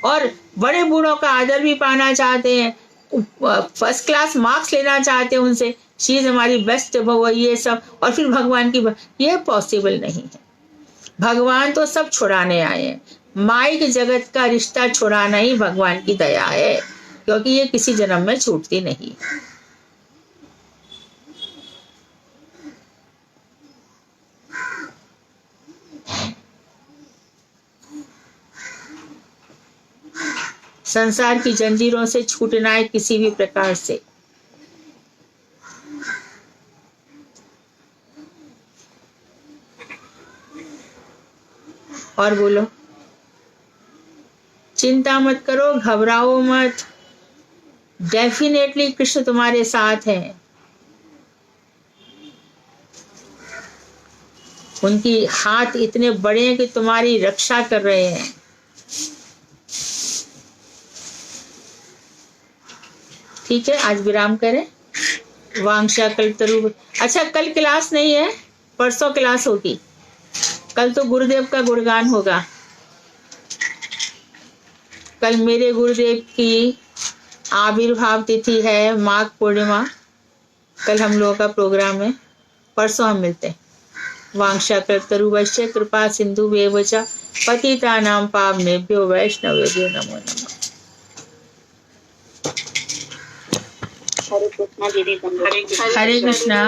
और बड़े बूढ़ों का आदर भी पाना चाहते हैं, फर्स्ट क्लास मार्क्स लेना चाहते हैं उनसे, शीज हमारी बेस्ट वो ये सब, और फिर भगवान की ये पॉसिबल नहीं है। भगवान तो सब छुड़ाने आए हैं, माइक जगत का रिश्ता छुड़ाना ही भगवान की दया है, क्योंकि ये किसी जन्म में छूटती नहीं। संसार की जंजीरों से छूटना है किसी भी प्रकार से। और बोलो, चिंता मत करो, घबराओ मत, डेफिनेटली कृष्ण तुम्हारे साथ हैं। उनकी हाथ इतने बड़े हैं कि तुम्हारी रक्षा कर रहे हैं। ठीक है, आज विराम करें। वांशा कल तरु, अच्छा कल क्लास नहीं है, परसों क्लास होगी। कल तो गुरुदेव का गुणगान होगा। कल मेरे गुरुदेव की आविर्भाव तिथि है, माघ पूर्णिमा। कल हम लोगों का प्रोग्राम है, परसों हम मिलते हैं। वांशा कल्पतरुभ्यश्च कृपा सिन्धुभ्येव च पतितानां पावनेभ्यो वैष्णवेभ्यो नमो नमः। हरे कृष्णा दीदी। हरे कृष्णा।